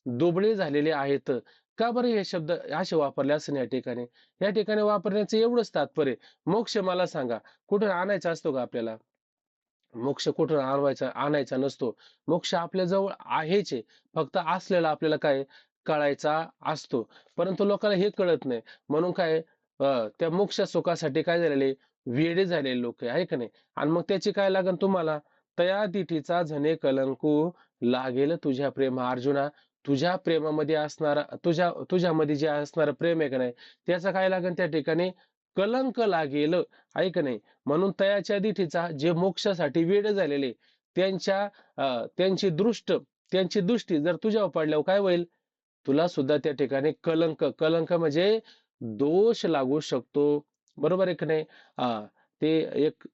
दुबळे झालेले आहेत. का बरं हे शब्द असे वापरले असं या ठिकाणी? या ठिकाणी वापरण्याचं एवढंच तात्पर्य. मोक्ष मला सांगा, कुठून आणायचा असतो का आपल्याला? मोक्ष कुठून आणायचा नसतो. मोक्ष आपल्या जवळ आहेच आहे. फक्त असलेला आपल्याला काय कळायचा असतो. परंतु लोकांना हे कळत नाही. म्हणून काय त्या मोक्ष सुखासाठी काय झालेले वेडे झालेले लोक आहे का नाही? आणि मग त्याची काय लागन तुम्हाला? तया दिठीचा झने कलंकू, लागेल तुझ्या प्रेम अर्जुना. तुझ्या प्रेमामध्ये असणारा तुझ्यामध्ये जे असणारं प्रेम आहे का नाही, त्याचं काय लागेल त्या ठिकाणी? कलंक लागेल, आहे का नाही? म्हणून तयाच्या दिठीचा जे मोक्षासाठी वेडे झालेले त्यांच्या त्यांची दृष्टी जर तुझ्यावर पडल्यावर काय होईल? तुला सुद्धा त्या ठिकाणी कलंक, कलंक म्हणजे दोष लागू शकतो. बरोबर आहे की नाही? ते एक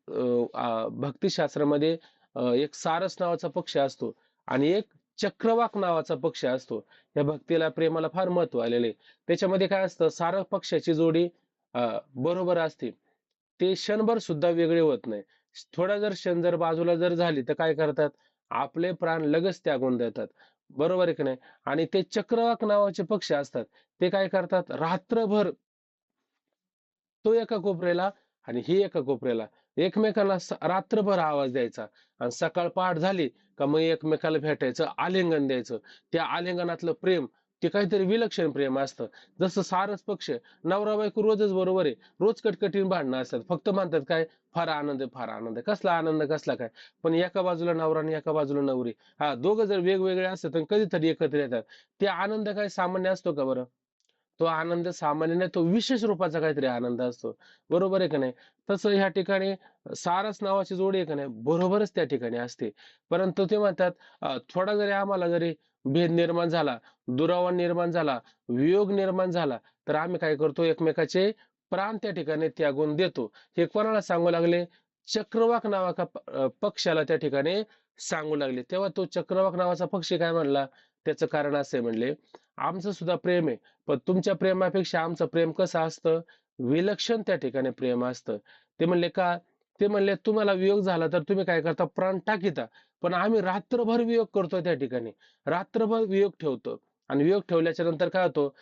भक्तिशास्त्रामध्ये एक सारस नावाचा पक्ष असतो आणि एक चक्रवाक नावाचा पक्ष असतो. या भक्तीला प्रेमाला फार महत्व आलेले. त्याच्यामध्ये काय असतं, सारस पक्षाची जोडी बरोबर असते. ते क्षणभर सुद्धा वेगळे होत नाही. थोडा जर क्षण जर बाजूला जर झाली तर काय करतात? आपले प्राण लगेच त्यागून देतात. बरोबर आहे की नाही? आणि ते चक्रवाक नावाचे पक्षी असतात. ते काय करतात? रात्रभर तो एका कोपऱ्याला आणि ही एका कोपऱ्याला, एकमेकांना रात्रभर आवाज द्यायचा आणि सकाळ पहाट झाली का मग एकमेकाला भेटायचं, आलिंगन द्यायचं. त्या आलिंगनातलं प्रेम ते काहीतरी विलक्षण प्रेम असतं. जसं सारस पक्ष, नवरा बायको रोजच बरोबर आहे, रोज कटकटीन भांडणं असतात, फक्त म्हणतात काय फार आनंद आहे, फार आनंद आहे. कसला आनंद, कसला काय? पण एका बाजूला नवरा आणि एका बाजूला नवरी, हा दोघं जर वेगवेगळे असतात आणि कधीतरी एकत्र येतात, ते आनंद काय सामान्य असतो का बरं? तो आनंद सामान्य नाही, तो विशेष रूपाचा काहीतरी आनंद असतो. बरोबर आहे का नाही? तसं ह्या ठिकाणी सारस नावाची जोडी आहे का नाही, बरोबरच त्या ठिकाणी असते. परंतु ते म्हणतात थोडा जरी आम्हाला जरी भेद निर्माण झाला, दुरावा निर्माण झाला, वियोग निर्माण झाला, तर आम्ही काय करतो, एकमेकाचे प्राण त्या ठिकाणी त्यागून देतो. हे कोणाला सांगू लागले? चक्रवाक पक्षाला त्या ठिकाणी सांगू लागले. तेव्हा तो चक्रवाक नावाचा पक्षी काय म्हणला? त्याचं कारण असं आहे, म्हणले आमचं सुद्धा प्रेम आहे, पण तुमच्या प्रेमापेक्षा आमचं प्रेम कसं असतं, विलक्षण त्या ठिकाणी प्रेम असतं. ते म्हणले का? ते म्हणले तुम्हाला वियोग झाला तर तुम्ही काय करता, प्राण टाकीता, पण आम्ही रात्रभर वियोग करतो त्या ठिकाणी, रात्रभर वियोग ठेवतो. आणि वियोग ठेवल्याच्या नंतर काय होतो,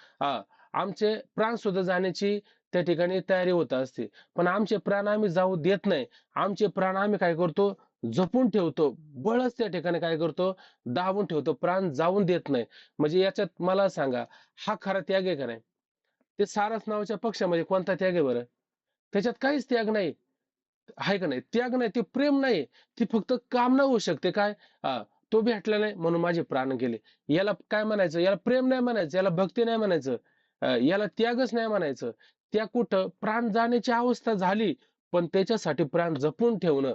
आमचे प्राण सुद्धा जाण्याची त्या ठिकाणी तयारी होत असते, पण आमचे प्राण आम्ही जाऊ देत नाही. आमचे प्राण आम्ही काय करतो, जपून ठेवतो, बळच त्या ठिकाणी काय करतो, दाबून ठेवतो, प्राण जाऊन देत नाही. म्हणजे याच्यात मला सांगा, हा खरा त्याग आहे का नाही? ते सारस नावाच्या पक्षामध्ये कोणता त्याग आहे बरं? त्याच्यात काहीच त्याग नाही. आहे का नाही? त्याग नाही, ते प्रेम नाही, ती फक्त कामना होऊ शकते. काय? तो भेटला नाही म्हणून माझे प्राण गेले. याला काय म्हणायचं? याला प्रेम नाही म्हणायचं, याला भक्ती नाही म्हणायचं, याला त्यागच नाही म्हणायचं. त्या कुठं प्राण जाण्याची अवस्था झाली, पण त्याच्यासाठी प्राण जपून ठेवणं,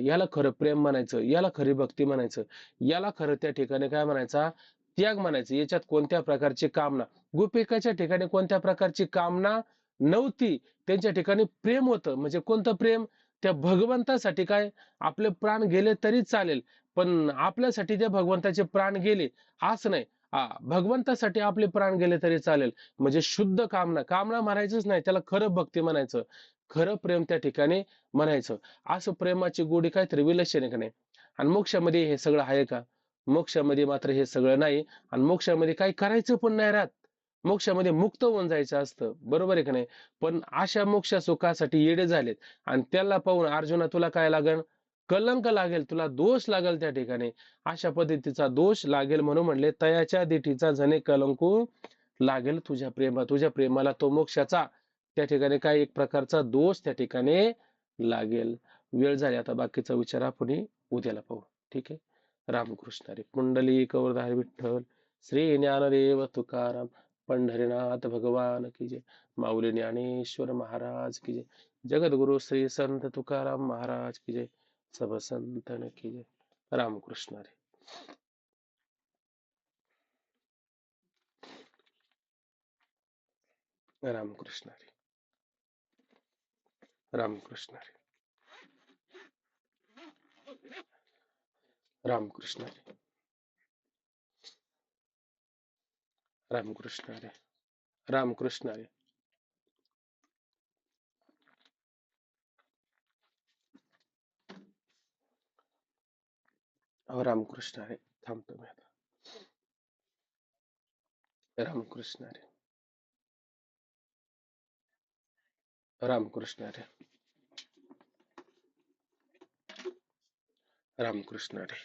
याला खरं प्रेम म्हणायचं, याला खरी भक्ती म्हणायचं, याला खरं त्या ठिकाणी काय म्हणायचा, त्याग म्हणायचं. याच्यात कोणत्या प्रकारची कामना, गोपिकाच्या ठिकाणी कोणत्या प्रकारची कामना नव्हती, त्यांच्या ठिकाणी प्रेम होतं. म्हणजे कोणतं प्रेम? त्या भगवंतासाठी काय, आपले प्राण गेले तरी चालेल, पण आपल्यासाठी त्या भगवंताचे प्राण गेले असं नाही. भगवंतासाठी आपले प्राण गेले तरी चालेल, म्हणजे शुद्ध कामना. कामना म्हणायचंच नाही, त्याला खरं भक्ती म्हणायचं, खरं प्रेम त्या ठिकाणी म्हणायचं. असं प्रेमाची गोडी काहीतरी विलक्षण आहे का नाही? आणि मोक्षामध्ये हे सगळं आहे का? मोक्षामध्ये मात्र हे सगळं नाही. आणि मोक्षामध्ये काही करायचं पण नाही राहत. मोक्षामध्ये मुक्त होऊन जायचं असतं, बरोबर आहे का नाही? पण अशा मोक्ष सुखासाठी येडे झालेत, आणि त्याला पाहून अर्जुना तुला काय लागेल, कलंक लागेल, तुला दोष लागेल त्या ठिकाणी. अशा पद्धतीचा दोष लागेल, म्हणून म्हणले तयाच्या दिठीचा जणे कलंकू लागेल तुझ्या प्रेमाला तो मोक्षाचा त्या ठिकाणी काय एक प्रकारचा दोष त्या ठिकाणी लागेल. वेळ झाली आता, बाकीचा विचार आपण उद्याला पाहू. ठीक आहे. रामकृष्ण हरी. पुंडली कवरधारी विठ्ठल, श्री ज्ञानदेव तुकाराम, पंढरीनाथ भगवान की जय. माऊली ज्ञानेश्वर महाराज की जय. जगद्गुरु श्री संत तुकाराम महाराज की जय. सब संतन की जय. रामकृष्ण हरी. रामकृष्ण हरी. रामकृष्ण हरी. रामकृष्ण हरी. रामकृष्ण हरी. रामकृष्ण हरी. रामकृष्ण हरी. थांबतो मी आता. रामकृष्ण हरी. रामकृष्ण हरी. रामकृष्ण हरी.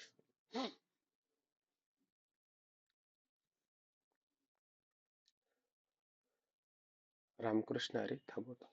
रामकृष्ण हरी. थांबवतो.